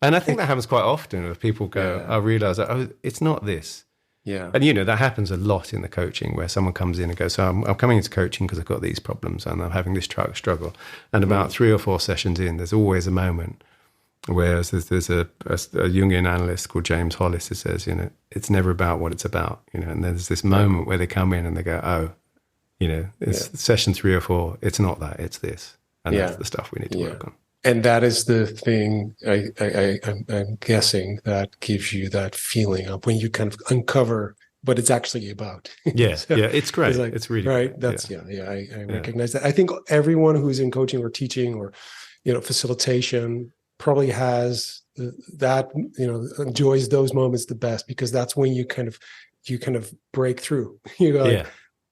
and I think that happens quite often, where people go, I realize that, oh, it's not this. Yeah. And, that happens a lot in the coaching, where someone comes in and goes, so I'm coming into coaching because I've got these problems and I'm having this struggle. And about 3 or 4 sessions in, there's always a moment. Whereas there's a Jungian analyst called James Hollis who says, it's never about what it's about, and there's this moment where they come in and they go, oh, it's session 3 or 4. It's not that, it's this. And that's the stuff we need to work on. And that is the thing I'm guessing that gives you that feeling of when you kind of uncover what it's actually about. Yeah, So it's great. It's really right. Great. That's I recognize that. I think everyone who's in coaching or teaching or facilitation probably has that, enjoys those moments the best, because that's when you kind of break through. You go,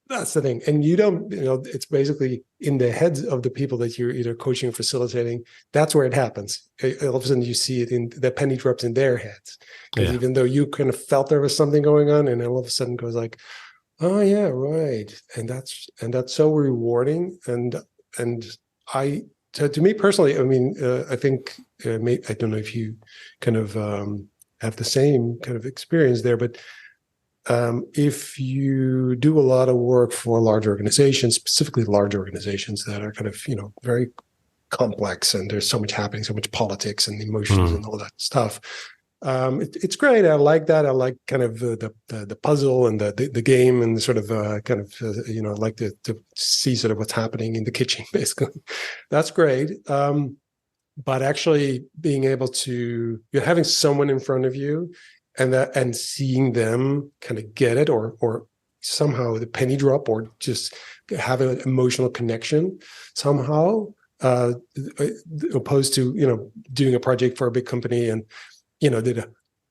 that's the thing. And you don't, it's basically in the heads of the people that you're either coaching or facilitating. That's where it happens. All of a sudden you see it in the penny drops in their heads. Because even though you kind of felt there was something going on, and all of a sudden goes like, oh yeah, right. And that's so rewarding. And so to me personally, I mean, I think, I don't know if you kind of have the same kind of experience there, but if you do a lot of work for large organizations, specifically large organizations that are kind of, very complex, and there's so much happening, so much politics and emotions and all that stuff. It's great. I like that. I like kind of the puzzle and the game, and the sort of like to see sort of what's happening in the kitchen, basically. That's great. But actually being able to, you're having someone in front of you, and seeing them kind of get it, or somehow the penny drop, or just have an emotional connection somehow, opposed to, doing a project for a big company and, did a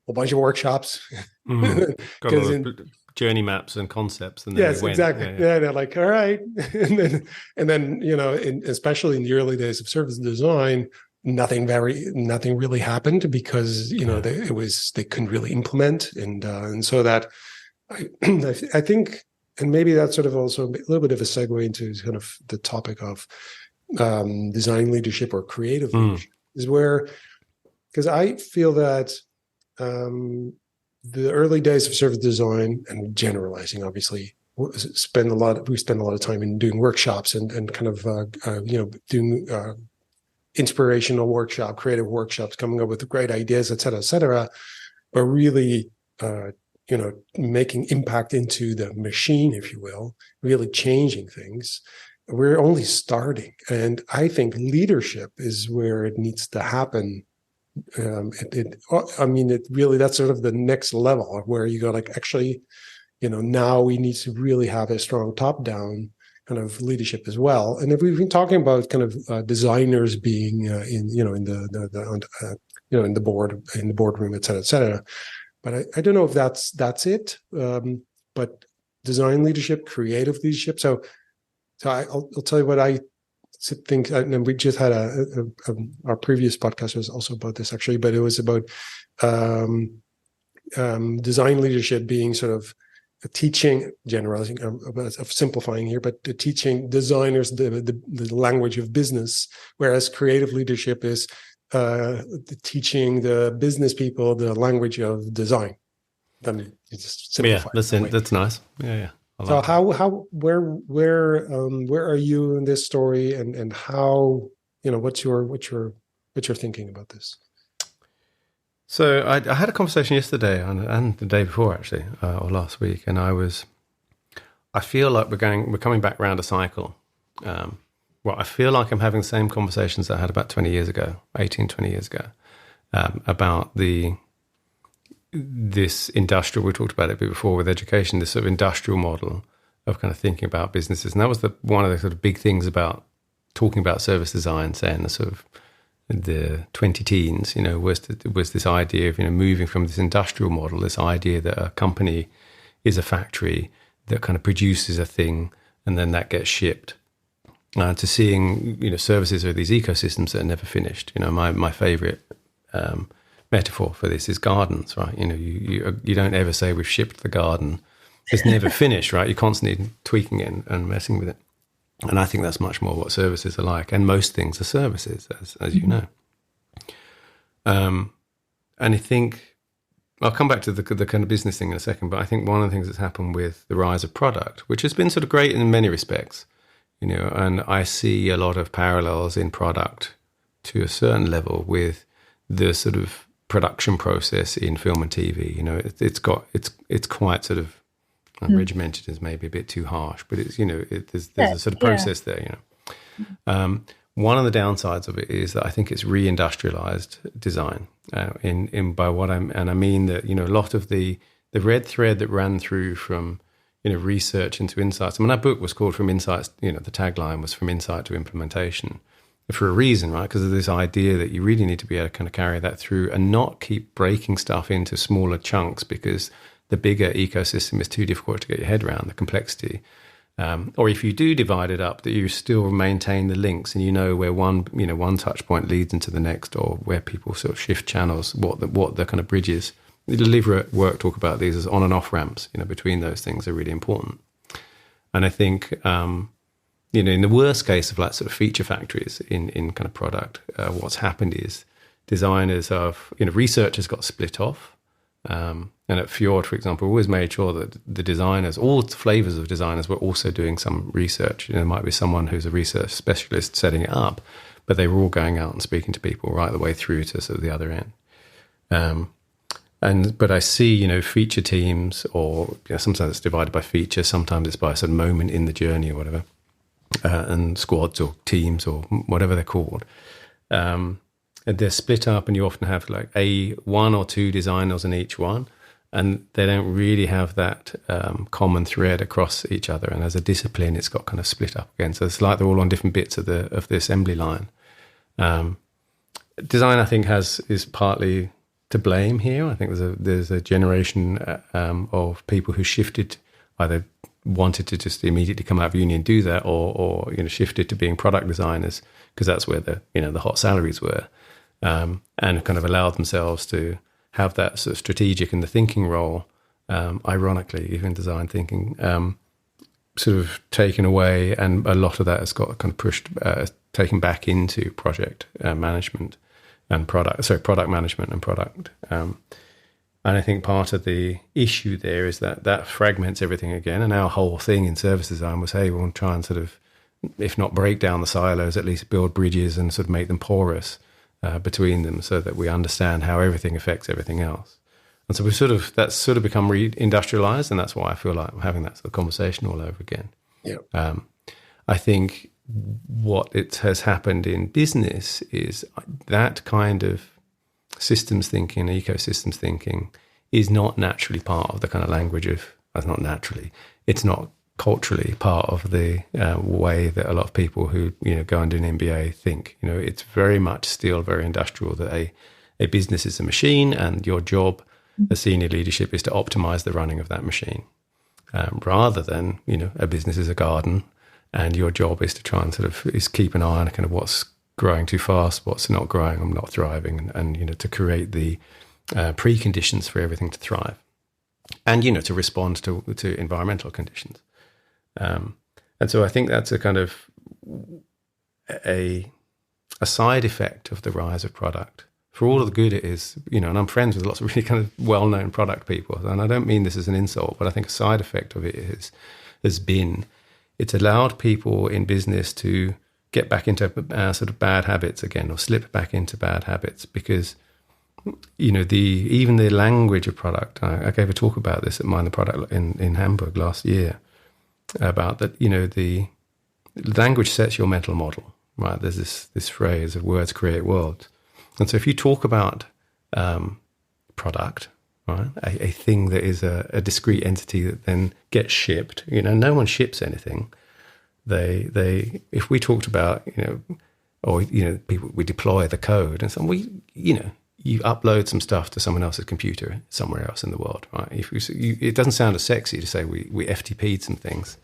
whole bunch of workshops. Got a lot of journey maps and concepts. And then yes, exactly. Yeah, they're like, all right. and then, especially in the early days of service design, nothing really happened, because they couldn't really implement, and so that I think, and maybe that's sort of also a little bit of a segue into kind of the topic of design leadership or creative leadership, is where, because I feel that the early days of service design, and generalizing, obviously, we spend a lot of time in doing workshops and kind of doing inspirational workshop, creative workshops, coming up with great ideas, et cetera, but really, making impact into the machine, if you will, really changing things. We're only starting. And I think leadership is where it needs to happen. It really, that's sort of the next level, where you go like, actually, now we need to really have a strong top-down kind of leadership as well. And if we've been talking about kind of designers being in in the boardroom, et cetera. But I don't know if that's it. But design leadership, creative leadership. So I'll tell you what I think. And we just had our previous podcast was also about this actually, but it was about design leadership being sort of teaching, generalizing, of simplifying here, but teaching designers the language of business, whereas creative leadership is teaching the business people the language of design. Then it's simplified. Yeah, that's nice. Yeah. So where are you in this story, and how, what's your thinking about this? So I had a conversation yesterday and the day before actually, or last week, and I feel like we're coming back around a cycle. I feel like I'm having the same conversations that I had about 20 years ago, about this industrial, we talked about it before with education, this sort of industrial model of kind of thinking about businesses. And that was one of the sort of big things about talking about service design, saying the sort of the 20 teens, was this idea of, moving from this industrial model, this idea that a company is a factory that kind of produces a thing and then that gets shipped, to seeing, services are these ecosystems that are never finished. My favorite metaphor for this is gardens, right? You don't ever say we've shipped the garden. It's never finished, right? You're constantly tweaking it and messing with it. And I think that's much more what services are like. And most things are services, as you know. And I think, I'll come back to the kind of business thing in a second, but I think one of the things that's happened with the rise of product, which has been sort of great in many respects, and I see a lot of parallels in product to a certain level with the sort of production process in film and TV. It's quite sort of regimented is maybe a bit too harsh, but it's there's a sort of process there. One of the downsides of it is that I think it's re-industrialized design. I mean that a lot of the red thread that ran through from research into insights. I mean, that book was called From Insights. The tagline was From Insight to Implementation, for a reason, right? Because of this idea that you really need to be able to kind of carry that through and not keep breaking stuff into smaller chunks, because the bigger ecosystem is too difficult to get your head around, the complexity. Or if you do divide it up, that you still maintain the links and where one touch point leads into the next, or where people sort of shift channels, what the kind of bridges. The delivery work talk about these as on and off ramps, between those things are really important. And I think, in the worst case of like sort of feature factories in kind of product, what's happened is designers researchers got split off. And at Fjord, for example, we always made sure that the designers, all flavors of designers, were also doing some research. There might be someone who's a research specialist setting it up, but they were all going out and speaking to people right the way through to sort of the other end. But I see, feature teams, or sometimes it's divided by feature, sometimes it's by a sort of moment in the journey or whatever, and squads or teams or whatever they're called. And they're split up, and you often have like one or two designers in each one, and they don't really have that common thread across each other. And as a discipline, it's got kind of split up again. So it's like they're all on different bits of the assembly line. Design, I think, is partly to blame here. I think there's a generation of people who shifted, either wanted to just immediately come out of uni and do that, or shifted to being product designers because that's where the hot salaries were, and kind of allowed themselves to have that sort of strategic and the thinking role, ironically, even design thinking, sort of taken away, and a lot of that has got kind of pushed, taken back into project management and product management and product. And I think part of the issue there is that fragments everything again. And our whole thing in service design was, hey, we want to try and sort of, if not break down the silos, at least build bridges and sort of make them porous between them, so that we understand how everything affects everything else. And so that's sort of become re-industrialized, and that's why I feel like I'm having that sort of conversation all over again. Yeah. I think what it has happened in business is that kind of systems thinking, ecosystems thinking, is not naturally part of the kind of language of, not naturally, it's not culturally part of the way that a lot of people who go and do an MBA think. It's very much still very industrial, that a business is a machine, and your job as senior leadership is to optimize the running of that machine, rather than a business is a garden, and your job is to try and is keep an eye on kind of what's growing too fast, what's not growing and not thriving, and to create the preconditions for everything to thrive, and to respond to environmental conditions. And so I think that's a kind of a side effect of the rise of product. For all of the good it is, and I'm friends with lots of really kind of well-known product people, and I don't mean this as an insult, but I think a side effect of it has been it's allowed people in business to get back into sort of bad habits again, or slip back into bad habits, because even the language of product. I gave a talk about this at Mind the Product in Hamburg last year, about that. The language sets your mental model, right? There's this phrase of words create worlds, and so if you talk about product, right, a thing that is a discrete entity that then gets shipped. No one ships anything. If we talked about people, we deploy the code, and so you upload some stuff to someone else's computer somewhere else in the world, right? It doesn't sound as sexy to say we FTP'd some things,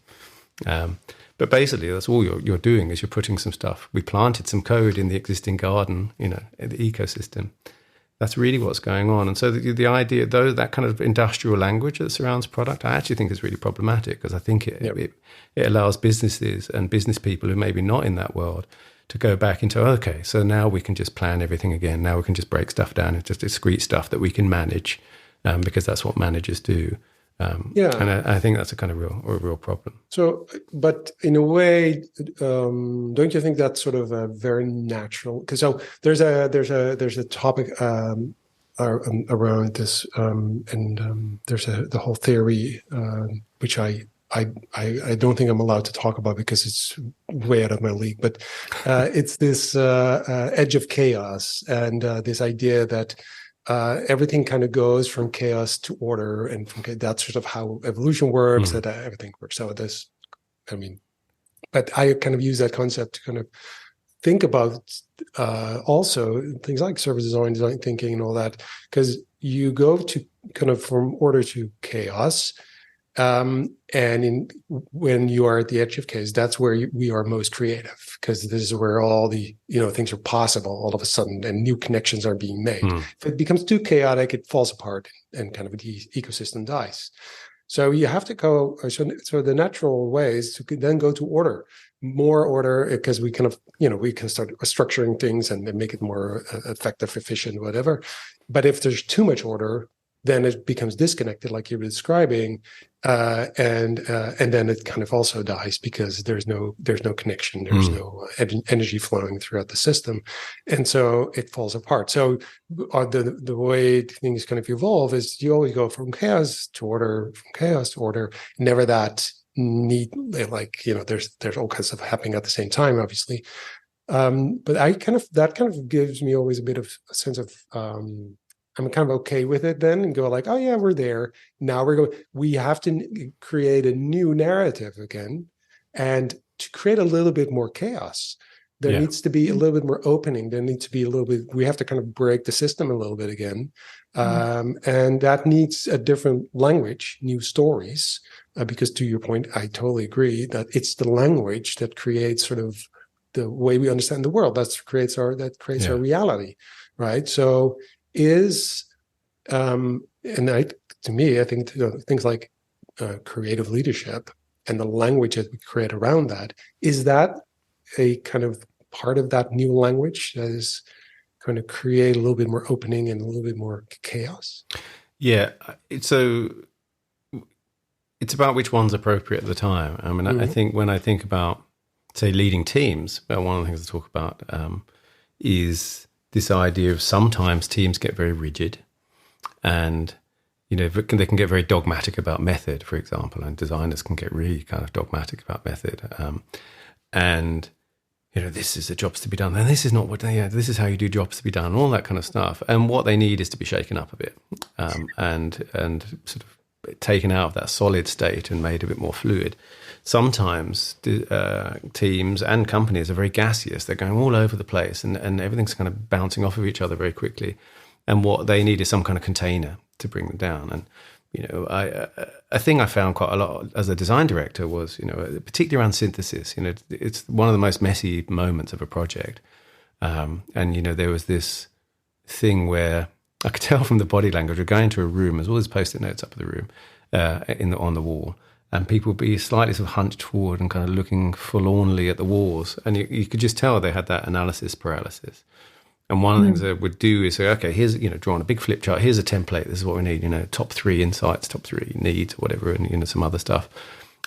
but basically that's all you're doing is you're putting some stuff. We planted some code in the existing garden, in the ecosystem. That's really what's going on. And so the idea, though, that kind of industrial language that surrounds product, I actually think is really problematic, because I think it allows businesses and business people who may be not in that world to go back into, okay, so now we can just plan everything again. Now we can just break stuff down into discrete stuff that we can manage, because that's what managers do. And I think that's a kind of real problem. So, but in a way, don't you think that's sort of a very natural? Because there's a topic around this, and there's the whole theory, which I don't think I'm allowed to talk about because it's way out of my league. But it's this edge of chaos, and this idea that everything kind of goes from chaos to order, and that's sort of how evolution works. That everything works out. But I kind of use that concept to kind of think about also things like service design thinking, and all that, because you go to kind of from order to chaos. And when you are at the edge of chaos, that's where we are most creative, because this is where all the things are possible all of a sudden, and new connections are being made. If it becomes too chaotic, it falls apart, and kind of the ecosystem dies. So you have to go. So the natural way is to then go to order, more order, because we kind of we can start structuring things and make it more effective, efficient, whatever. But if there's too much order, then it becomes disconnected, like you were describing, and then it kind of also dies, because there's no connection, there's no energy flowing throughout the system, and so it falls apart. So the way things kind of evolve is you always go from chaos to order, never that neat, like there's all kinds of happening at the same time, obviously. But that kind of gives me always a bit of a sense of I'm kind of okay with it then, and go like, oh yeah, we're there. Now we have to create a new narrative again. And to create a little bit more chaos, there needs to be a little bit more opening. There needs to be we have to kind of break the system a little bit again. And that needs a different language, new stories, because to your point, I totally agree that it's the language that creates sort of the way we understand the world. That creates our reality, right? So to me, I think things like creative leadership and the language that we create around that, is that a kind of part of that new language that is going to create a little bit more opening and a little bit more chaos? Yeah. So it's about which one's appropriate at the time. I mean, I think when I think about, say, leading teams, one of the things I talk about is this idea of sometimes teams get very rigid, and they can get very dogmatic about method, for example, and designers can get really kind of dogmatic about method, and this is the jobs to be done, and this is not this is how you do jobs to be done, all that kind of stuff. And what they need is to be shaken up a bit, and sort of taken out of that solid state and made a bit more fluid. Sometimes teams and companies are very gaseous. They're going all over the place, and everything's kind of bouncing off of each other very quickly. And what they need is some kind of container to bring them down. And a thing I found quite a lot as a design director was, particularly around synthesis. It's one of the most messy moments of a project. And there was this thing where I could tell from the body language. We're going into a room. There's all these post-it notes up in the room, on the wall, and people would be slightly sort of hunched forward and kind of looking forlornly at the walls, and you could just tell they had that analysis paralysis. And one of the things they would do is say, okay, here's, draw on a big flip chart. Here's a template. This is what we need, top 3 insights, top 3 needs, or whatever, and, some other stuff.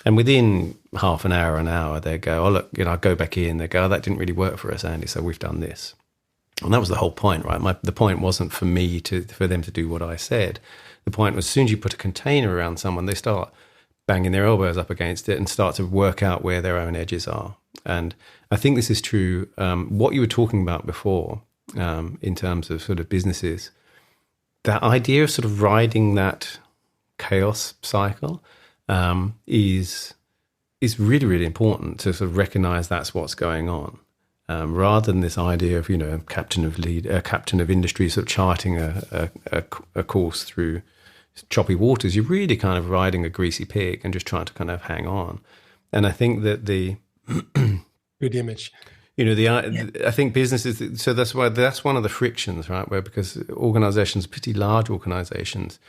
And within half an hour, they go, oh, look, I go back in. They go, oh, that didn't really work for us, Andy, so we've done this. And that was the whole point, right? The point wasn't for them to do what I said. The point was, as soon as you put a container around someone, they start banging their elbows up against it and start to work out where their own edges are. And I think this is true. What you were talking about before, in terms of sort of businesses, that idea of sort of riding that chaos cycle is really, really important to sort of recognize that's what's going on, rather than this idea of captain of industry sort of charting a course through choppy waters. You're really kind of riding a greasy pig and just trying to kind of hang on. And I think that good image. I think businesses, so that's one of the frictions, right? Where, because organizations, pretty large organizations,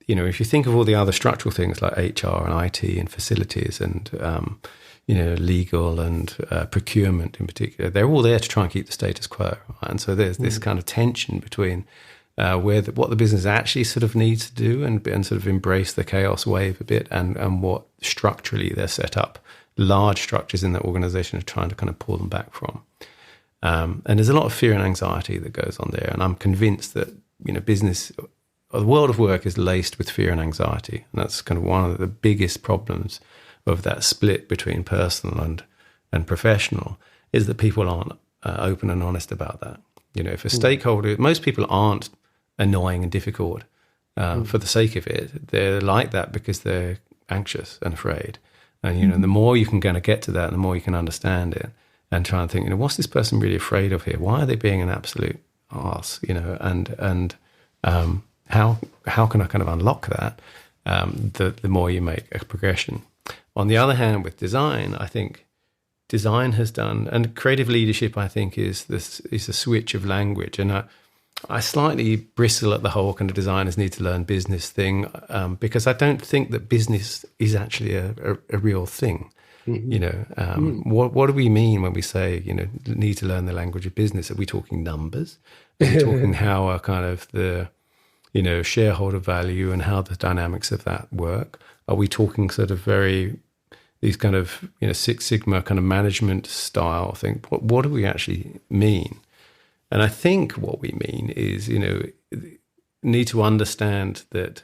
if you think of all the other structural things like HR and IT and facilities and, legal and procurement in particular, they're all there to try and keep the status quo. Right? And so there's this kind of tension between what the business actually sort of needs to do and sort of embrace the chaos wave a bit, and what structurally they're set up. Large structures in the organization are trying to kind of pull them back from. And there's a lot of fear and anxiety that goes on there. And I'm convinced that, business, or the world of work is laced with fear and anxiety. And that's kind of one of the biggest problems of that split between personal and professional, is that people aren't open and honest about that. If a stakeholder, most people aren't annoying and difficult for the sake of it. They're like that because they're anxious and afraid. And, the more you can kind of get to that, the more you can understand it and try and think, what's this person really afraid of here? Why are they being an absolute arse? And how can I kind of unlock that? The more you make a progression. On the other hand, with design, I think design has done, and creative leadership, I think, is a switch of language. And I slightly bristle at the whole kind of designers need to learn business thing, because I don't think that business is actually a real thing. What do we mean when we say, need to learn the language of business? Are we talking numbers? Are we talking how are kind of the, shareholder value and how the dynamics of that work? Are we talking sort of these kind of, Six Sigma kind of management style thing? What do we actually mean? And I think what we mean is, need to understand that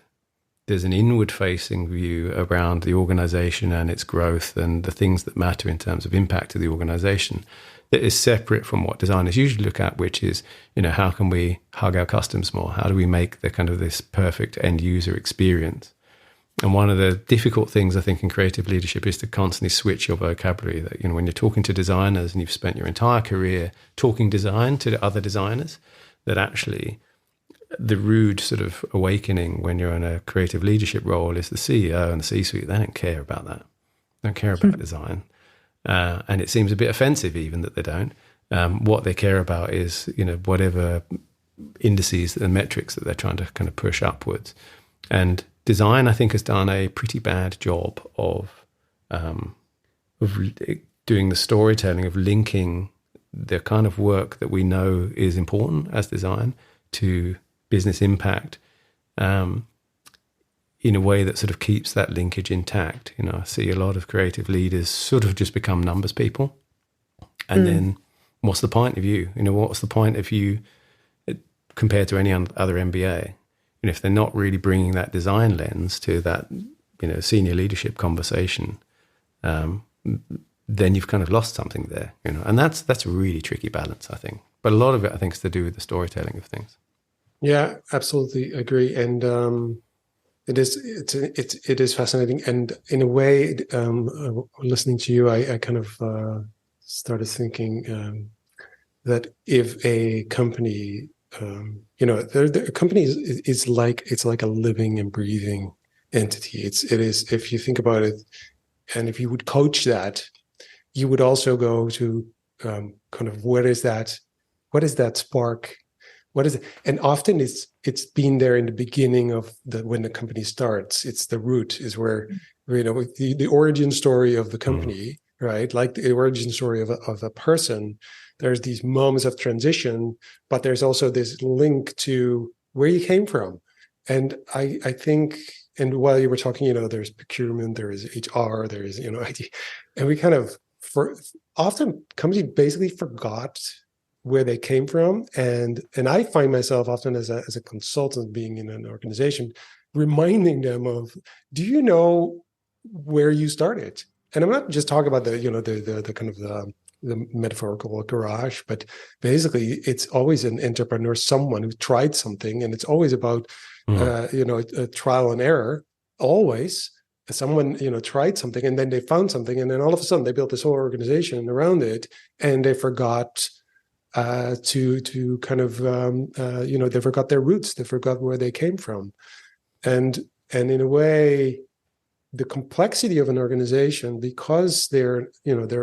there's an inward-facing view around the organization and its growth and the things that matter in terms of impact to the organization that is separate from what designers usually look at, which is, how can we hug our customers more? How do we make the kind of this perfect end-user experience? And one of the difficult things, I think, in creative leadership is to constantly switch your vocabulary. That, when you're talking to designers and you've spent your entire career talking design to other designers, that actually the rude sort of awakening when you're in a creative leadership role is the CEO and the C-suite. They don't care about that. They don't care about design. And it seems a bit offensive even that they don't. What they care about is, whatever indices and metrics that they're trying to kind of push upwards. And design, I think, has done a pretty bad job of doing the storytelling, of linking the kind of work that we know is important as design to business impact in a way that sort of keeps that linkage intact. I see a lot of creative leaders sort of just become numbers people. And then what's the point of you? What's the point of you compared to any other MBA? And if they're not really bringing that design lens to that, senior leadership conversation, then you've kind of lost something there, and that's a really tricky balance, I think. But a lot of it, I think, is to do with the storytelling of things. Yeah, absolutely agree. And it is fascinating, and in a way, listening to you, I kind of started thinking that if a company, a company is like, it's like a living and breathing entity. It is, if you think about it, and if you would coach that, you would also go to kind of what is that spark? What is it? And often it's been there in the beginning of when the company starts. It's the root is where, the origin story of the company, right? Like the origin story of a person. There's these moments of transition, but there's also this link to where you came from. And I think, and while you were talking, there's procurement, there is HR, there is, IT, and we kind of, often companies basically forgot where they came from. And I find myself often as a consultant being in an organization, reminding them of, do you know where you started? And I'm not just talking about the kind of the metaphorical garage, but basically it's always an entrepreneur, someone who tried something, and it's always about a trial and error. Always someone tried something, and then they found something, and then all of a sudden they built this whole organization around it, and they forgot to kind of they forgot their roots, they forgot where they came from, and in a way, the complexity of an organization, because they're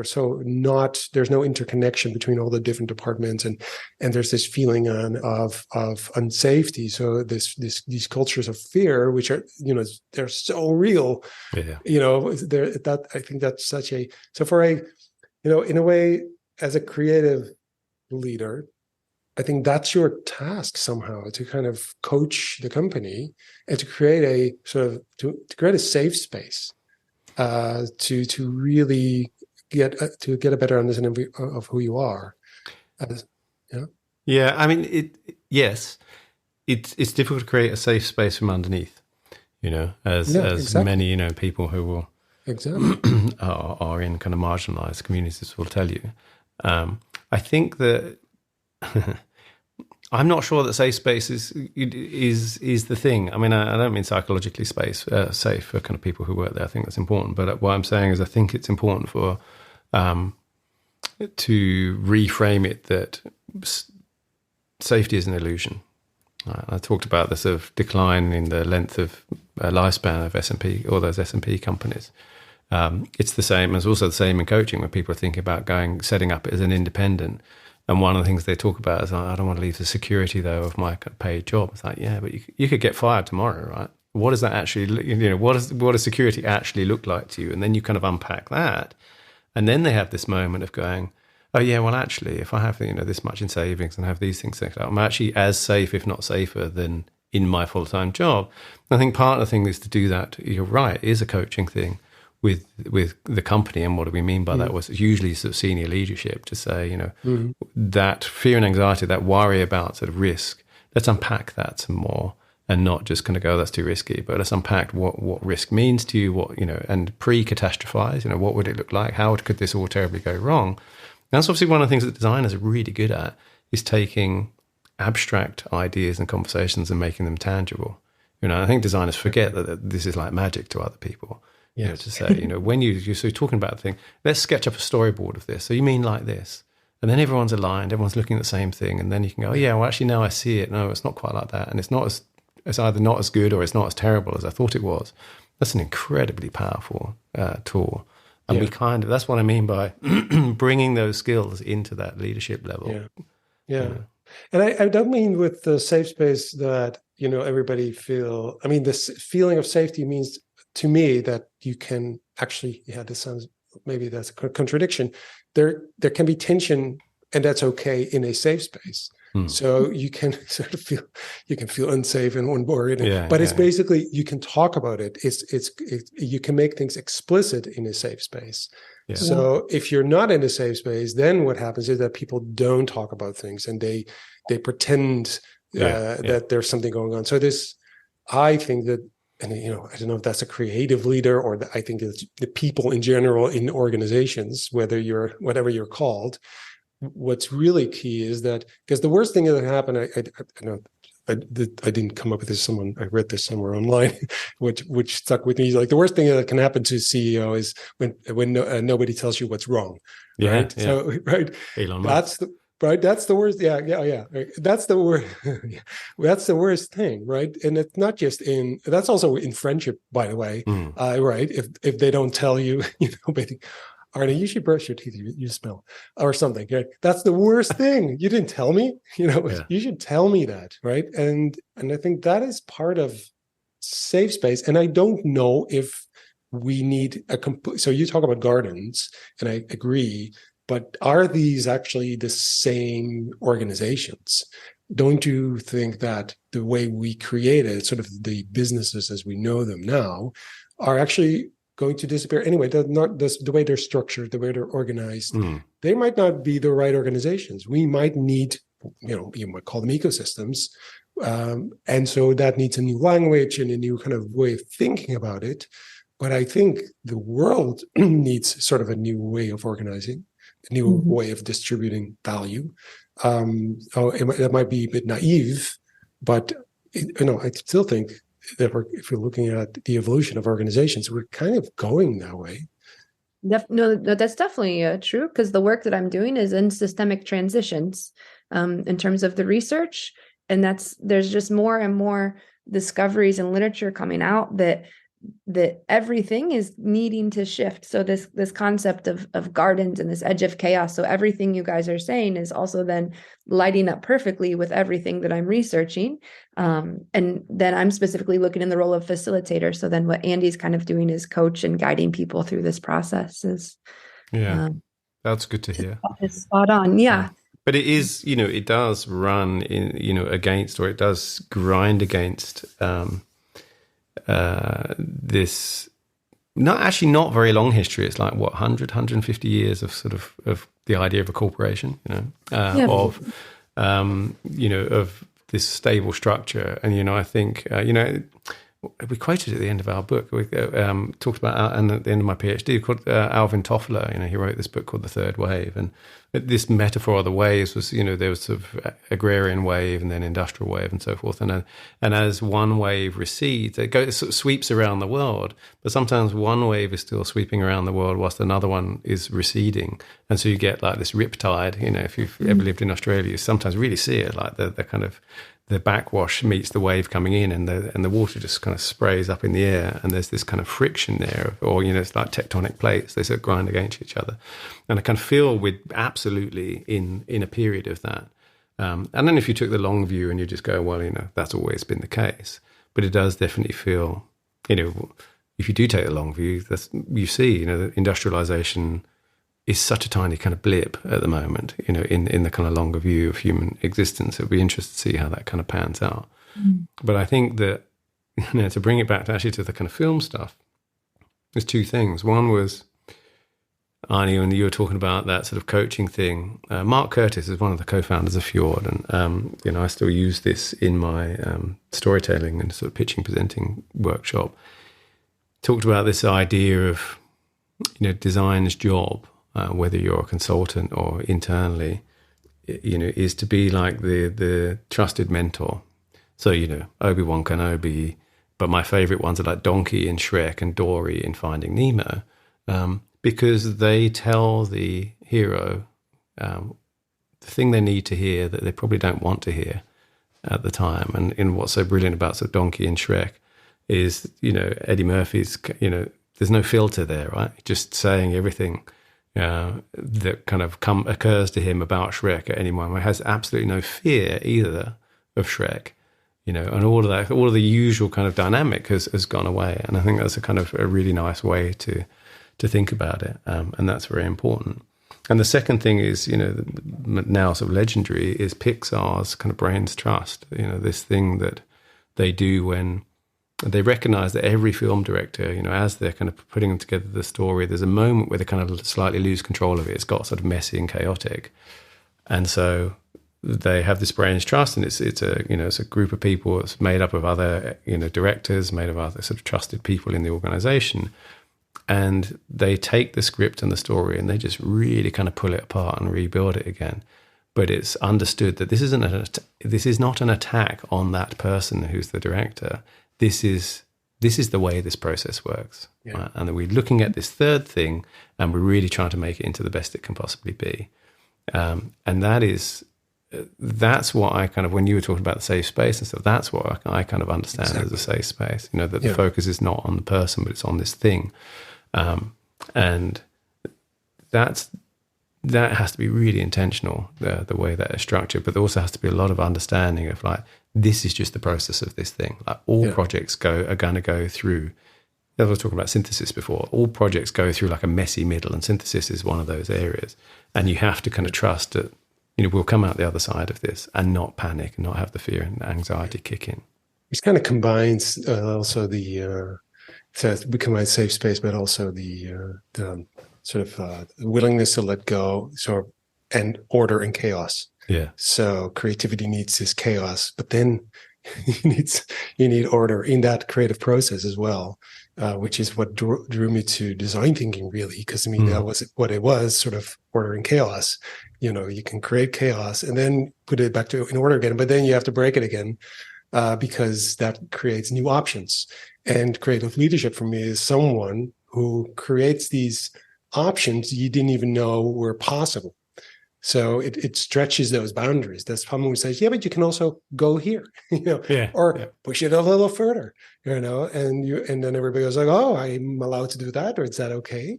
so not, there's no interconnection between all the different departments, and there's this feeling of unsafety. So these cultures of fear, which are they're so real. Yeah. I think that's such a, so for a in a way, as a creative leader, I think that's your task somehow, to kind of coach the company and to create a sort of to create a safe space to really get a better understanding of who you are. Yeah, I mean, it's difficult to create a safe space from underneath, as exactly. Many people who will exactly are in kind of marginalized communities will tell you. I think that I'm not sure that safe space is the thing. I mean, I don't mean psychologically safe for kind of people who work there. I think that's important. But what I'm saying is I think it's important for to reframe it that safety is an illusion. I talked about the sort of decline in the length of lifespan of S&P, all those S&P companies. It's the same. It's also the same in coaching, when people are thinking about setting up as an independent. And one of the things they talk about is, I don't want to leave the security, though, of my paid job. It's like, yeah, but you could get fired tomorrow, right? What does that actually, what does security actually look like to you? And then you kind of unpack that. And then they have this moment of going, oh, yeah, well, actually, if I have, this much in savings and have these things set up, I'm actually as safe, if not safer, than in my full-time job. And I think part of the thing is to do that, you're right, is a coaching thing with the company. And what do we mean by that? Was usually sort of senior leadership to say, that fear and anxiety, that worry about sort of risk, let's unpack that some more, and not just kind of go, that's too risky, but let's unpack what risk means to you, and pre-catastrophize, what would it look like? How could this all terribly go wrong? And that's obviously one of the things that designers are really good at, is taking abstract ideas and conversations and making them tangible. I think designers forget that this is like magic to other people. Yes. To say, when you're talking about the thing, let's sketch up a storyboard of this. So you mean like this? And then everyone's aligned, everyone's looking at the same thing. And then you can go, oh, yeah, well, actually, now I see it. No, it's not quite like that. And it's either not as good or it's not as terrible as I thought it was. That's an incredibly powerful tool. And that's what I mean by bringing those skills into that leadership level. Yeah. And I don't mean with the safe space that, everybody feel, I mean, this feeling of safety means to me that you can actually, this sounds, maybe that's a contradiction. There can be tension, and that's okay in a safe space. So you can sort of feel unsafe and worried, but it's basically, you can talk about it. You can make things explicit in a safe space. Yeah. So if you're not in a safe space, then what happens is that people don't talk about things, and they pretend that there's something going on. So I think that, and I don't know if that's a creative leader, or I think it's the people in general in organizations, whatever you're called. What's really key is that, because the worst thing that can happen, I know I didn't come up with this. I read this somewhere online, which stuck with me. He's like, the worst thing that can happen to a CEO is when nobody tells you what's wrong, right? Yeah. So, right, Elon that's Musk. the right. That's the worst. Yeah. Right. That's the worst. That's the worst thing, right? And it's not just in. That's also in friendship, by the way. Mm. Right. If they don't tell you, basically, Arnie, you should brush your teeth. You smell, or something. Right? That's the worst thing. You didn't tell me. Yeah. You should tell me that, right? And I think that is part of safe space. And I don't know if we need a complete. So you talk about gardens, and I agree. But are these actually the same organizations? Don't you think that the way we created sort of the businesses as we know them now are actually going to disappear anyway? Not the way they're structured, the way they're organized. They might not be the right organizations. We might need, you might call them ecosystems, and so that needs a new language and a new kind of way of thinking about it. But I think the world needs sort of a new way of organizing, a new way of distributing value. It might be a bit naive, but I still think that if we're looking at the evolution of organizations, we're kind of going that way. No, that's definitely true, because the work that I'm doing is in systemic transitions in terms of the research. And there's just more and more discoveries and literature coming out that everything is needing to shift. So this concept of gardens and this edge of chaos. So everything you guys are saying is also then lighting up perfectly with everything that I'm researching. And then I'm specifically looking in the role of facilitator. So then what Andy's kind of doing is coach and guiding people through this process. That's good to hear. It's spot on. Yeah. But it is, it does run in, against, or it does grind against this not very long history. It's like 150 years of sort of the idea of a corporation, of this stable structure. And I think we quoted at the end of our book. We talked about, and at the end of my PhD, called Alvin Toffler. He wrote this book called The Third Wave, and this metaphor of the waves was, there was sort of agrarian wave and then industrial wave and so forth. And as one wave recedes, it sort of sweeps around the world. But sometimes one wave is still sweeping around the world whilst another one is receding, and so you get like this riptide. If you've ever lived in Australia, you sometimes really see it, like the kind of the backwash meets the wave coming in, and the water just kind of sprays up in the air, and there's this kind of friction there, or it's like tectonic plates, they sort of grind against each other. And I kind of feel we're absolutely in a period of that. And then if you took the long view and you just go, well, that's always been the case, but it does definitely feel, if you do take the long view, you see, that industrialization is such a tiny kind of blip at the moment, in the kind of longer view of human existence. It'll be interesting to see how that kind of pans out. But I think that, to bring it back to the kind of film stuff, there's two things. One was, Arnie, when you were talking about that sort of coaching thing, Mark Curtis is one of the co-founders of Fjord, and I still use this in my storytelling and sort of pitching, presenting workshop. Talked about this idea of, design's job, whether you're a consultant or internally, is to be like the trusted mentor. So, Obi-Wan Kenobi, but my favorite ones are like Donkey in Shrek and Dory in Finding Nemo, because they tell the hero the thing they need to hear that they probably don't want to hear at the time. And what's so brilliant about sort of Donkey in Shrek is, Eddie Murphy's, there's no filter there, right? Just saying everything that kind of occurs to him about Shrek at any moment. He has absolutely no fear either of Shrek, and all of the usual kind of dynamic has gone away. And I think that's a kind of a really nice way to think about it, and that's very important. And the second thing is, now sort of legendary, is Pixar's kind of brain's trust. This thing that they do when they recognize that every film director, as they're kind of putting together the story, there's a moment where they kind of slightly lose control of it. It's got sort of messy and chaotic. And so they have this brain's trust, and it's a group of people. It's made up of other, directors, made of other sort of trusted people in the organization. And they take the script and the story and they just really kind of pull it apart and rebuild it again. but it's understood that this is not an attack on that person who's the director. This is the way this process works. Yeah. Right? And then we're looking at this third thing, and we're really trying to make it into the best it can possibly be. And that's what I kind of, when you were talking about the safe space and stuff, that's what I kind of understand as a safe space. You know, that the focus is not on the person, but it's on this thing. And that has to be really intentional, the way that is structured, but there also has to be a lot of understanding of like, this is just the process of this thing. Like all projects are going to go through, I was talking about synthesis before, all projects go through like a messy middle, and synthesis is one of those areas. And you have to kind of trust that, you know, we'll come out the other side of this and not panic and not have the fear and anxiety kick in. Which kind of combines also we combine safe space, but also the sort of willingness to let go, and order and chaos. Yeah. So creativity needs this chaos, but then you need order in that creative process as well, which is what drew me to design thinking, really, because to me that was what it was, sort of order and chaos. You know, you can create chaos and then put it back in order again, but then you have to break it again because that creates new options. And creative leadership for me is someone who creates these options you didn't even know were possible. So it stretches those boundaries. That's someone who says, yeah, but you can also go here, you know, push it a little further, you know, and then everybody goes like, oh, I'm allowed to do that, or is that okay?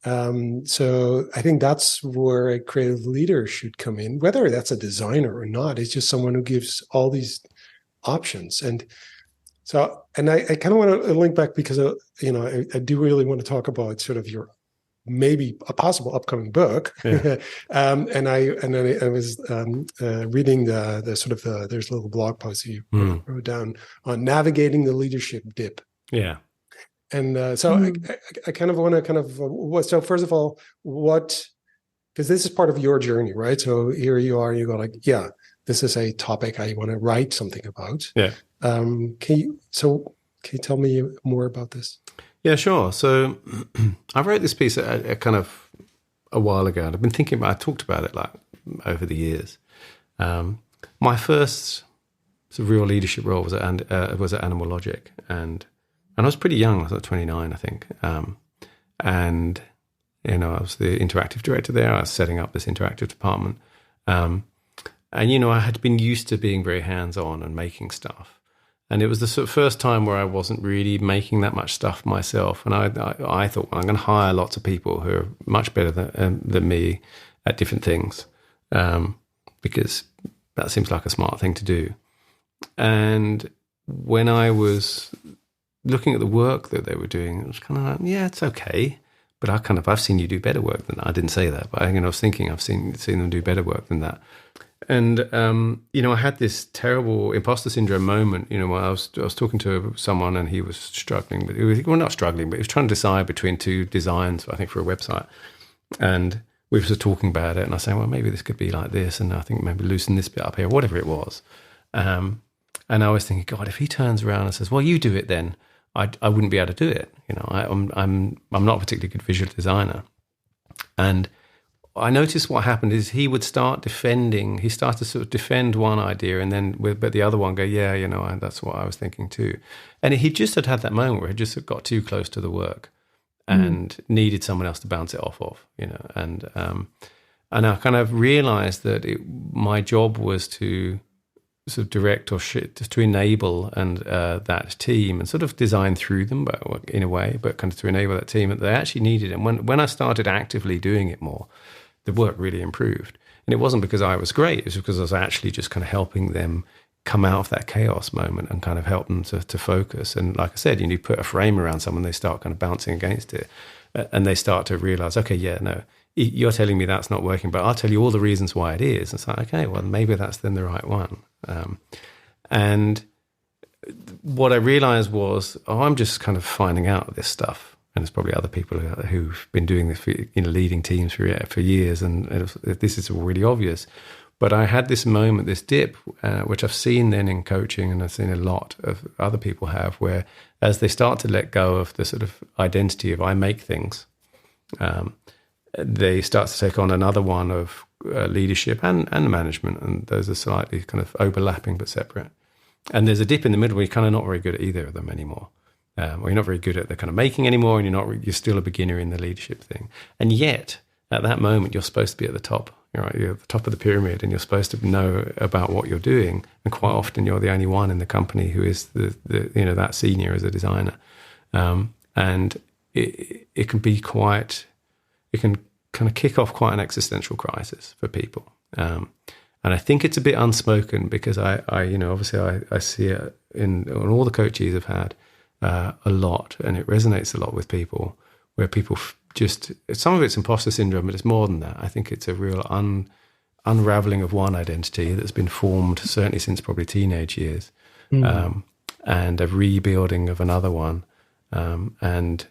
So I think that's where a creative leader should come in, whether that's a designer or not. It's just someone who gives all these options. And so, and I kind of want to link back because, you know, I do really want to talk about sort of your maybe a possible upcoming book. Yeah. And I was reading the sort of there's a little blog post you wrote down on navigating the leadership dip. Yeah. And I kind of want to so first of all, because this is part of your journey, right? So here you are, you go like, yeah, this is a topic I want to write something about. Yeah. Can you tell me more about this? Yeah, sure. So I wrote this piece a kind of a while ago, and I've been thinking about, I talked about it like over the years. My first sort of real leadership role was at Animal Logic, and I was pretty young. I was like 29, I think. And, you know, I was the interactive director there. I was setting up this interactive department. And, you know, I had been used to being very hands-on and making stuff. And it was the sort of first time where I wasn't really making that much stuff myself. And I thought, well, I'm going to hire lots of people who are much better than me at different things, because that seems like a smart thing to do. And when I was looking at the work that they were doing, it was kind of like, yeah, it's okay. But I've seen you do better work than that. I didn't say that, but I was thinking I've seen them do better work than that. And, you know, I had this terrible imposter syndrome moment, you know, where I was talking to someone and he was struggling, but not struggling, but he was trying to decide between two designs, I think, for a website. And we were talking about it, and I was saying, well, maybe this could be like this, and I think maybe loosen this bit up here, whatever it was. And I was thinking, God, if he turns around and says, well, you do it then, I wouldn't be able to do it. You know, I'm not a particularly good visual designer. And I noticed what happened is he would start defending. He started to sort of defend one idea, and then but the other one go, yeah, you know, and that's what I was thinking too. And he just had that moment where he just got too close to the work and needed someone else to bounce it off of, you know. And I kind of realized that my job was to sort of direct or to enable and that team and sort of design through them, but in a way, but kind of to enable that team that they actually needed. And when I started actively doing it more, the work really improved. And it wasn't because I was great, it was because I was actually just kind of helping them come out of that chaos moment and kind of help them to focus. And like I said, you put a frame around someone, they start kind of bouncing against it, and they start to realize, okay, yeah, no, you're telling me that's not working, but I'll tell you all the reasons why it is. And it's like, okay, well, maybe that's then the right one. And what I realized was, I'm just kind of finding out this stuff. And there's probably other people who've been doing this, leading teams for years, and this is really obvious. But I had this moment, this dip, which I've seen then in coaching, and I've seen a lot of other people have, where as they start to let go of the sort of identity of I make things, they start to take on another one of leadership and management, and those are slightly kind of overlapping but separate. And there's a dip in the middle where you're kind of not very good at either of them anymore, or you're not very good at the kind of making anymore, and you're still a beginner in the leadership thing. And yet, at that moment, you're supposed to be at the top. You're at the top of the pyramid, and you're supposed to know about what you're doing. And quite often, you're the only one in the company who is that senior as a designer. And it can be quite. It can kind of kick off quite an existential crisis for people. And I think it's a bit unspoken because I obviously I see it in all the coaches I've had a lot, and it resonates a lot with people where people just, some of it's imposter syndrome, but it's more than that. I think it's a real unraveling of one identity that's been formed certainly since probably teenage years, and a rebuilding of another one. And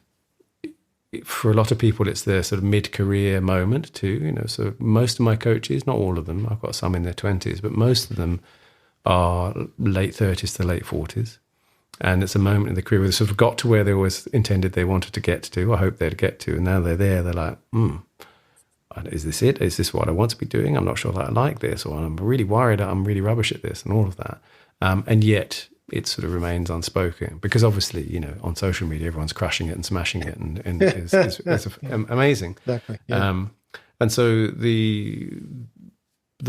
for a lot of people, it's their sort of mid-career moment too. So most of my coaches, not all of them, I've got some in their 20s, but most of them are late 30s to late 40s. And it's a moment in the career where they sort of got to where they always intended they wanted to get to, or hoped they'd get to. And now they're there, they're like, is this it? Is this what I want to be doing? I'm not sure that I like this, or I'm really worried that I'm really rubbish at this, and all of that. And yet it sort of remains unspoken because obviously, on social media, everyone's crushing it and smashing it, and it's amazing. Exactly. Yeah. And so the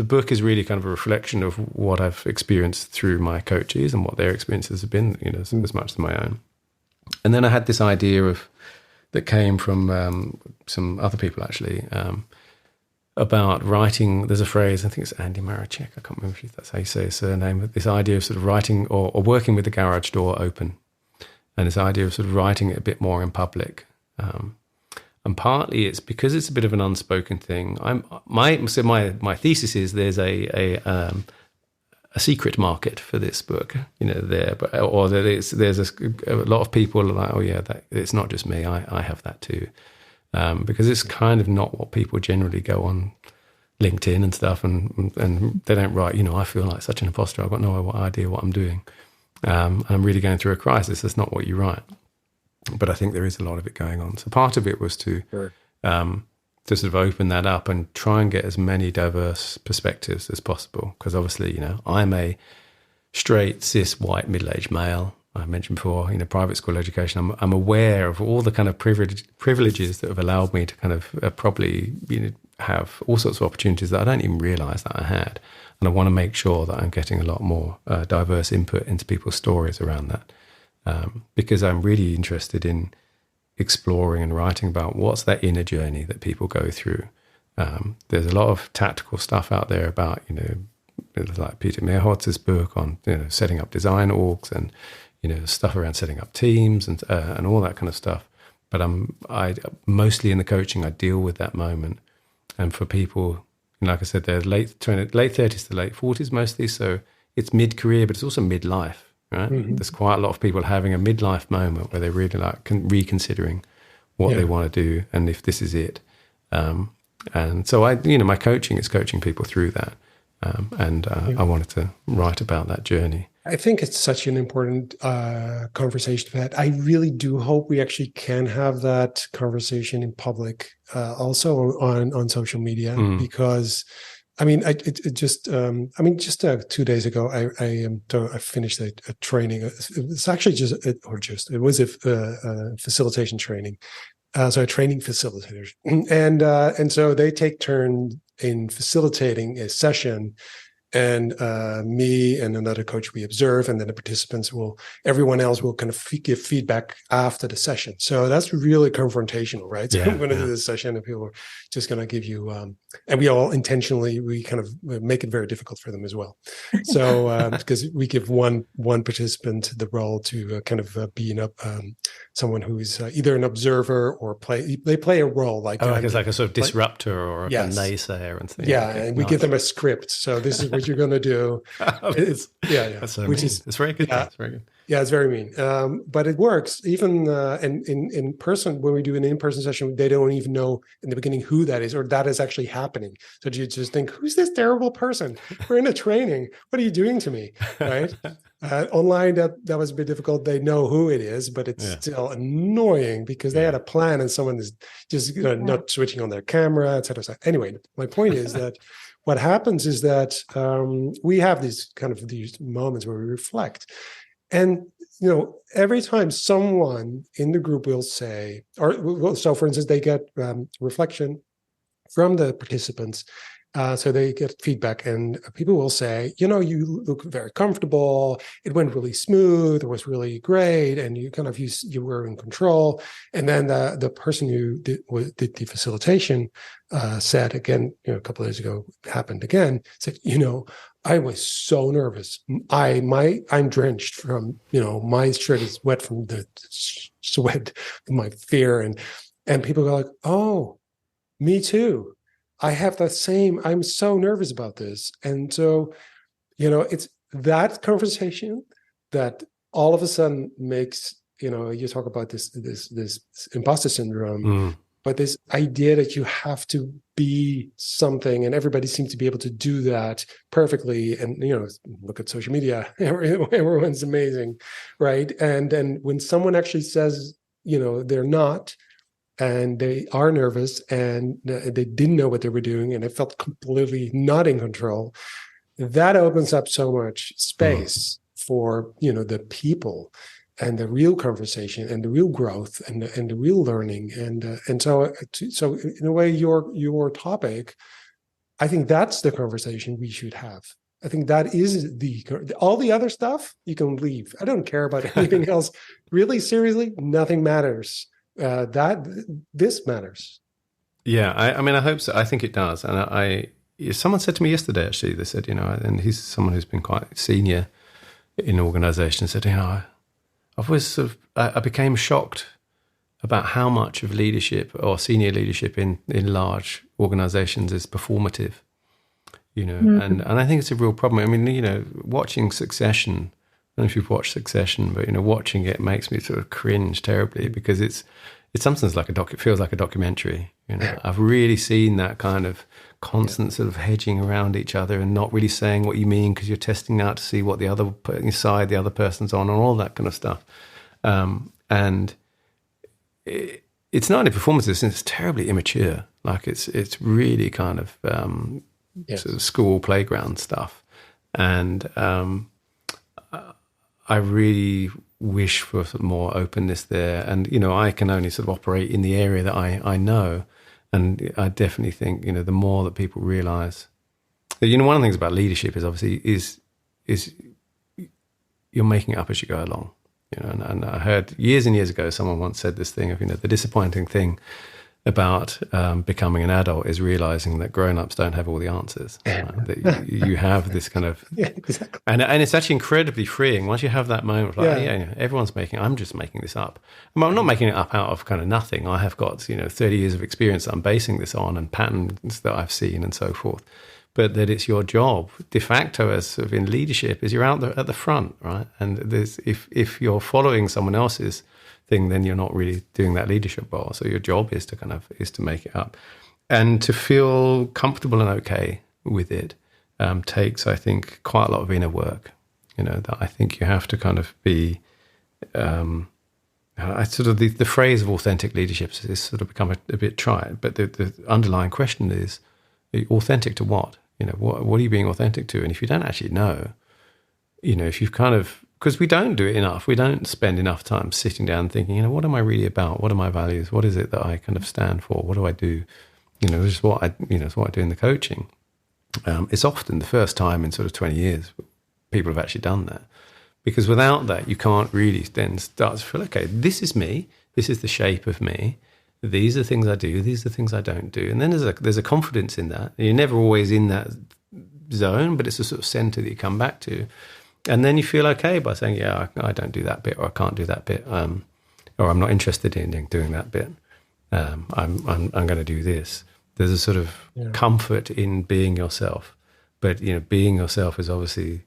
book is really kind of a reflection of what I've experienced through my coaches and what their experiences have been, as much as my own. And then I had this idea that came from some other people actually, about writing. There's a phrase, I think it's Andy Marachek, I can't remember if that's how you say his surname, but this idea of sort of writing or working with the garage door open, and this idea of sort of writing it a bit more in public. And partly it's because it's a bit of an unspoken thing. My thesis is there's a secret market for this book, there's a lot of people are like, oh yeah, that it's not just me. I have that too, because it's kind of not what people generally go on LinkedIn and stuff, and they don't write. I feel like such an imposter. I've got no idea what I'm doing. I'm really going through a crisis. That's not what you write. But I think there is a lot of it going on. So part of it was to sort of open that up and try and get as many diverse perspectives as possible. Because obviously, I'm a straight, cis, white, middle-aged male. I mentioned before, private school education. I'm aware of all the kind of privileges that have allowed me to kind of probably have all sorts of opportunities that I don't even realise that I had. And I want to make sure that I'm getting a lot more diverse input into people's stories around that. Because I'm really interested in exploring and writing about what's that inner journey that people go through. There's a lot of tactical stuff out there about, like Peter Meerholz's book on, setting up design orgs and, stuff around setting up teams and all that kind of stuff. But I mostly in the coaching, I deal with that moment. And for people, like I said, they're late 30s to late 40s mostly. So it's mid-career, but it's also midlife. Right? Mm-hmm. There's quite a lot of people having a midlife moment where they're really like reconsidering what they want to do and if this is it. And so my coaching is coaching people through that. I wanted to write about that journey. I think it's such an important conversation that I really do hope we actually can have that conversation in public, also on social media, because just 2 days ago, I finished a training. It's actually it was a facilitation training. So a training facilitator, and so they take turn in facilitating a session. And me and another coach, we observe, and then the participants everyone else will kind of give feedback after the session. So that's really confrontational, right? So I'm going to do this session and people are just going to give you, and we all intentionally, we kind of make it very difficult for them as well. So because we give one participant the role to kind of be someone who's either an observer or they play a role like it's like a sort of disruptor or a naysayer and things. Yeah, and we give them a script. So this is what you're going to do. That's very good. Yeah. That's very good. Yeah, it's very mean. But it works. Even in person, when we do an in-person session, they don't even know in the beginning who that is or that is actually happening. So you just think, who's this terrible person? We're in a training. What are you doing to me? Right? Online, that was a bit difficult. They know who it is, but it's still annoying because they had a plan and someone is just not switching on their camera, et cetera, et cetera. Anyway, my point is that what happens is that we have these moments where we reflect. And, every time someone in the group will say, so for instance, they get reflection from the participants. So they get feedback and people will say, you look very comfortable. It went really smooth. It was really great. And you you were in control. And then the person who did the facilitation said again, a couple of days ago, happened again, said, I was so nervous. I'm drenched from, my shirt is wet from the sweat, my fear. And people go like, oh, me too. I have that same, I'm so nervous about this. And so, it's that conversation that all of a sudden makes, you talk about this imposter syndrome, but this idea that you have to be something and everybody seems to be able to do that perfectly. And, look at social media, everyone's amazing, right? And then when someone actually says, they're not, and they are nervous and they didn't know what they were doing and they felt completely not in control, that opens up so much space for the people and the real conversation and the real growth and the real learning. And so in a way, your topic, I think that's the conversation we should have. I think that is all the other stuff you can leave. I don't care about anything else. Really, seriously, nothing matters. This matters. Yeah, I mean, I hope so. I think it does. And someone said to me yesterday, actually, they said, and he's someone who's been quite senior in organizations, said, I've always I became shocked about how much of leadership or senior leadership in large organizations is performative, and I think it's a real problem. I mean, watching Succession, I don't know if you've watched Succession, but watching it makes me sort of cringe terribly because it's sometimes like it feels like a documentary. I've really seen that kind of constant sort of hedging around each other and not really saying what you mean because you're testing out to see what the other side the other person's on and all that kind of stuff. And it's not only performances; it's terribly immature. Like it's really kind of sort of school playground stuff, and I really wish for sort of more openness there. And, I can only sort of operate in the area that I know. And I definitely think, the more that people realize that, one of the things about leadership is obviously is you're making it up as you go along, and I heard years and years ago, someone once said this thing of, the disappointing thing about becoming an adult is realizing that grown-ups don't have all the answers. Right? That you have this kind of exactly. And it's actually incredibly freeing once you have that moment. Like, I'm just making this up. I'm not making it up out of kind of nothing. I have got 30 years of experience that I'm basing this on and patterns that I've seen and so forth. But that it's your job de facto as sort of in leadership is you're out there at the front, right? And if you're following someone else's thing, then you're not really doing that leadership role. So your job is to make it up, and to feel comfortable and okay with it takes, I think, quite a lot of inner work. That I think you have to kind of be. The phrase of authentic leadership is sort of become a bit trite, but the underlying question is, authentic to what? What are you being authentic to? And if you don't actually know, if you've kind of, because we don't do it enough. We don't spend enough time sitting down thinking, what am I really about? What are my values? What is it that I kind of stand for? What do I do? This is what I do in the coaching. It's often the first time in sort of 20 years people have actually done that. Because without that, you can't really then start to feel, okay, this is me. This is the shape of me. These are the things I do. These are the things I don't do. And then there's a confidence in that. You're never always in that zone, but it's a sort of center that you come back to. And then you feel okay by saying, I don't do that bit, or I can't do that bit, or I'm not interested in doing that bit. I'm going to do this. There's a sort of comfort in being yourself. But, being yourself is obviously,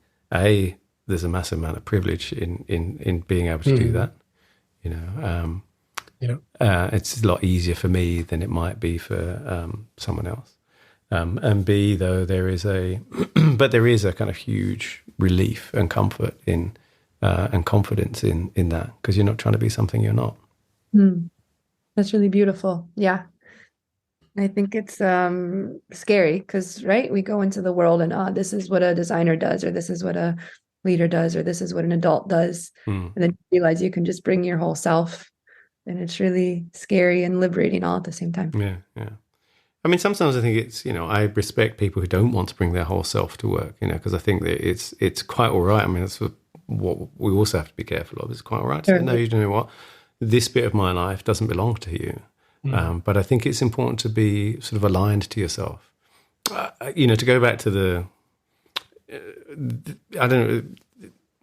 there's a massive amount of privilege in being able to do that. It's a lot easier for me than it might be for someone else. And B, though, there is a kind of huge relief and comfort in and confidence in that, because you're not trying to be something you're not. That's really beautiful. Yeah. I think it's scary because, right, we go into the world and this is what a designer does, or this is what a leader does, or this is what an adult does. And then you realize you can just bring your whole self, and it's really scary and liberating all at the same time. Yeah. I mean, sometimes I think it's, I respect people who don't want to bring their whole self to work, because I think that it's quite all right. I mean, that's what we also have to be careful of. It's quite all right to say, no, you know what, this bit of my life doesn't belong to you. But I think it's important to be sort of aligned to yourself. To go back to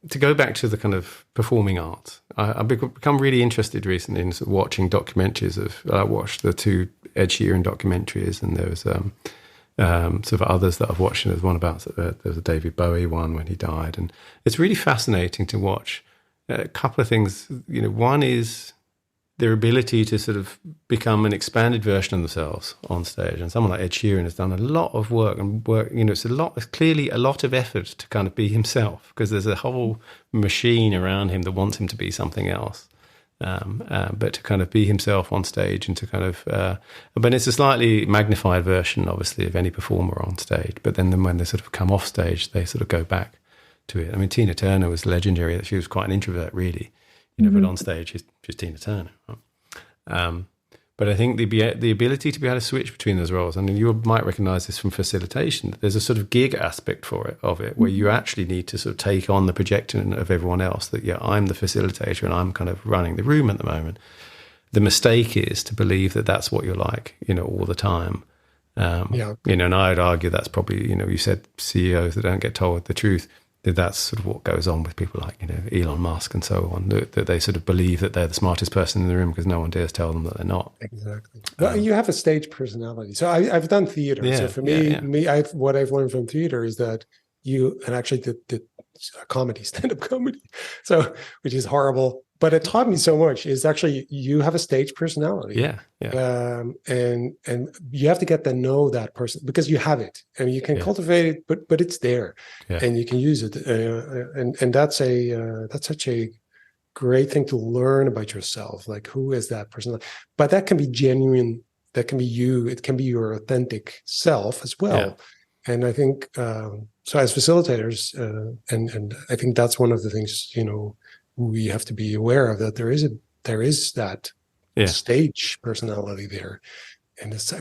to go back to the kind of performing arts. I've become really interested recently in sort of watching documentaries I watched the 2 Ed Sheeran documentaries, and there was sort of others that I've watched. There's one about, there was a David Bowie one when he died. And it's really fascinating to watch a couple of things. One is their ability to sort of become an expanded version of themselves on stage. And someone like Ed Sheeran has done a lot of work, it's clearly a lot of effort to kind of be himself, because there's a whole machine around him that wants him to be something else. But to kind of be himself on stage, and to kind of, but it's a slightly magnified version, obviously, of any performer on stage. But then when they sort of come off stage, they sort of go back to it. I mean, Tina Turner was legendary. She was quite an introvert, really. But on stage, she's Tina Turner. Right? But I think the ability to be able to switch between those roles, and you might recognise this from facilitation, that there's a sort of gig aspect of it, where you actually need to sort of take on the projection of everyone else, that, I'm the facilitator and I'm kind of running the room at the moment. The mistake is to believe that that's what you're like, all the time. And I'd argue that's probably, you said CEOs that don't get told the truth. That's sort of what goes on with people like, Elon Musk and so on, that they sort of believe that they're the smartest person in the room because no one dares tell them that they're not. Exactly. Well, you have a stage personality. So I've done theater. So for me, what I've learned from theater is that and actually did comedy, stand-up comedy, so, which is horrible. But it taught me so much, is actually you have a stage personality. Yeah. And you have to get to know that person, because you have it. I mean, you can cultivate it, but it's there, and you can use it. And that's such a great thing to learn about yourself. Like, who is that person? But that can be genuine. That can be you. It can be your authentic self as well. Yeah. And I think so. As facilitators, and I think that's one of the things we have to be aware of, that there is that stage personality there,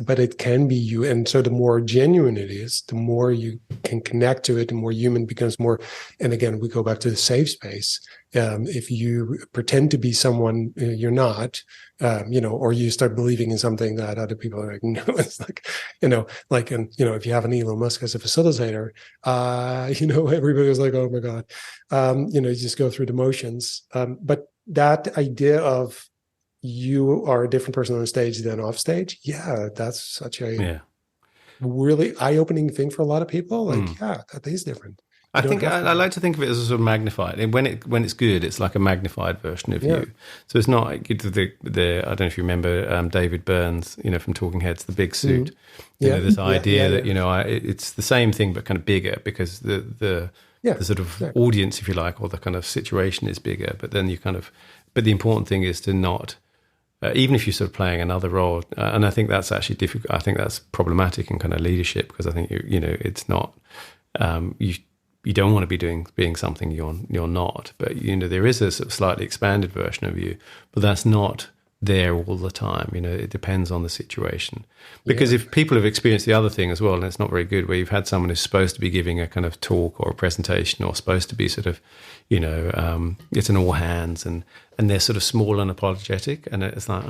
but it can be you. And so the more genuine it is, the more you can connect to it, the more human becomes more. And again, we go back to the safe space. If you pretend to be someone you're not, or you start believing in something that other people are like, no, it's like, if you have an Elon Musk as a facilitator, everybody was like, oh my God, you just go through the motions. But that idea of you are a different person on stage than off stage, that's such a really eye-opening thing for a lot of people. Like, that is different. I think I like to think of it as a sort of magnified. And when it's good, it's like a magnified version of you. So it's not like the I don't know if you remember David Burns, from Talking Heads, the big suit. This idea that it's the same thing but kind of bigger, because the sort of audience, if you like, or the kind of situation is bigger. But then but the important thing is to not. Even if you're sort of playing another role, and I think that's actually difficult. I think that's problematic in kind of leadership, because I think it's not. You don't want to be being something you're not, but there is a sort of slightly expanded version of you, but that's not there all the time. It depends on the situation. Because if people have experienced the other thing as well, and it's not very good, where you've had someone who's supposed to be giving a kind of talk or a presentation, or supposed to be sort of, it's an all hands, and they're sort of small and apologetic, and it's like,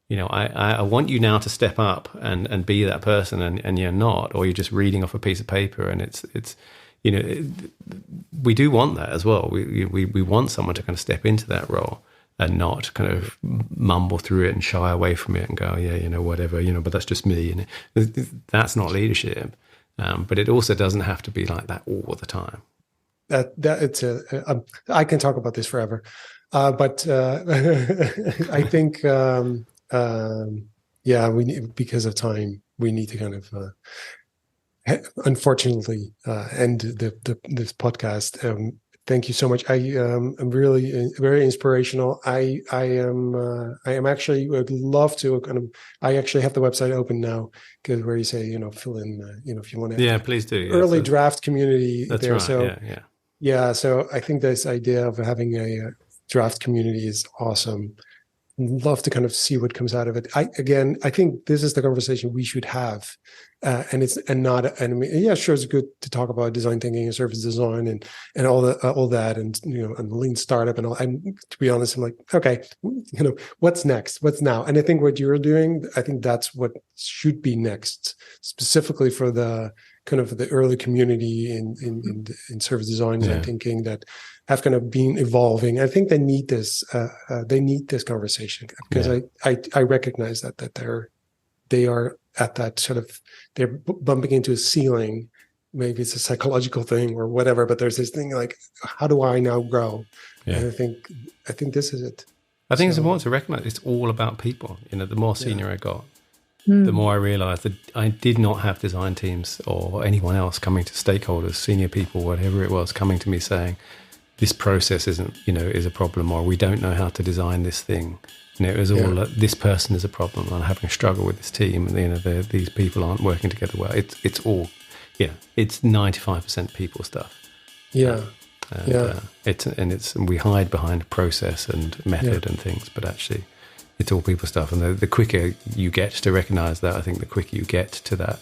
I want you now to step up and be that person, and you're not, or you're just reading off a piece of paper, and it's. We do want that as well. We want someone to kind of step into that role and not kind of mumble through it and shy away from it and go, whatever, but that's just me. That's not leadership. But it also doesn't have to be like that all the time. that it's I can talk about this forever, but I think yeah, we need, because of time, we need to kind of unfortunately end this podcast. Thank you so much. I'm really very inspirational. I am actually would love to kind of. I actually have the website open now, because where you say, fill in, if you want to. Yeah, please do. Yeah, early draft community that's there. Right. So yeah. So I think this idea of having a draft community is awesome. Love to kind of see what comes out of it. I think this is the conversation we should have, and I mean, yeah, sure, it's good to talk about design thinking and service design and all that, and and lean startup and all. And to be honest, I'm like, okay, what's next? What's now? And I think what you're doing, I think that's what should be next, specifically for the kind of the early community in service design and thinking that have kind of been evolving. I think they need this. They need this conversation, because I recognize that they are at that sort of, they're bumping into a ceiling. Maybe it's a psychological thing or whatever, but there's this thing like, how do I now grow? Yeah. And I think this is it. I think it's important to recognize it's all about people. The more senior I got, the more I realized that I did not have design teams or anyone else coming to stakeholders, senior people, whatever it was, coming to me saying, this process isn't, is a problem, or we don't know how to design this thing. It was all this person is a problem. I'm having a struggle with this team, and these people aren't working together well. It's all, it's 95% people stuff. Yeah, It's we hide behind process and method and things, but actually, it's all people stuff. And the quicker you get to recognize that, I think the quicker you get to that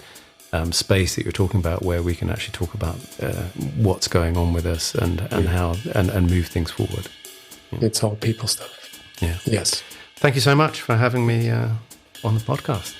space that you're talking about, where we can actually talk about what's going on with us and how and move things forward. It's all people stuff. Yeah. Yes. Thank you so much for having me on the podcast.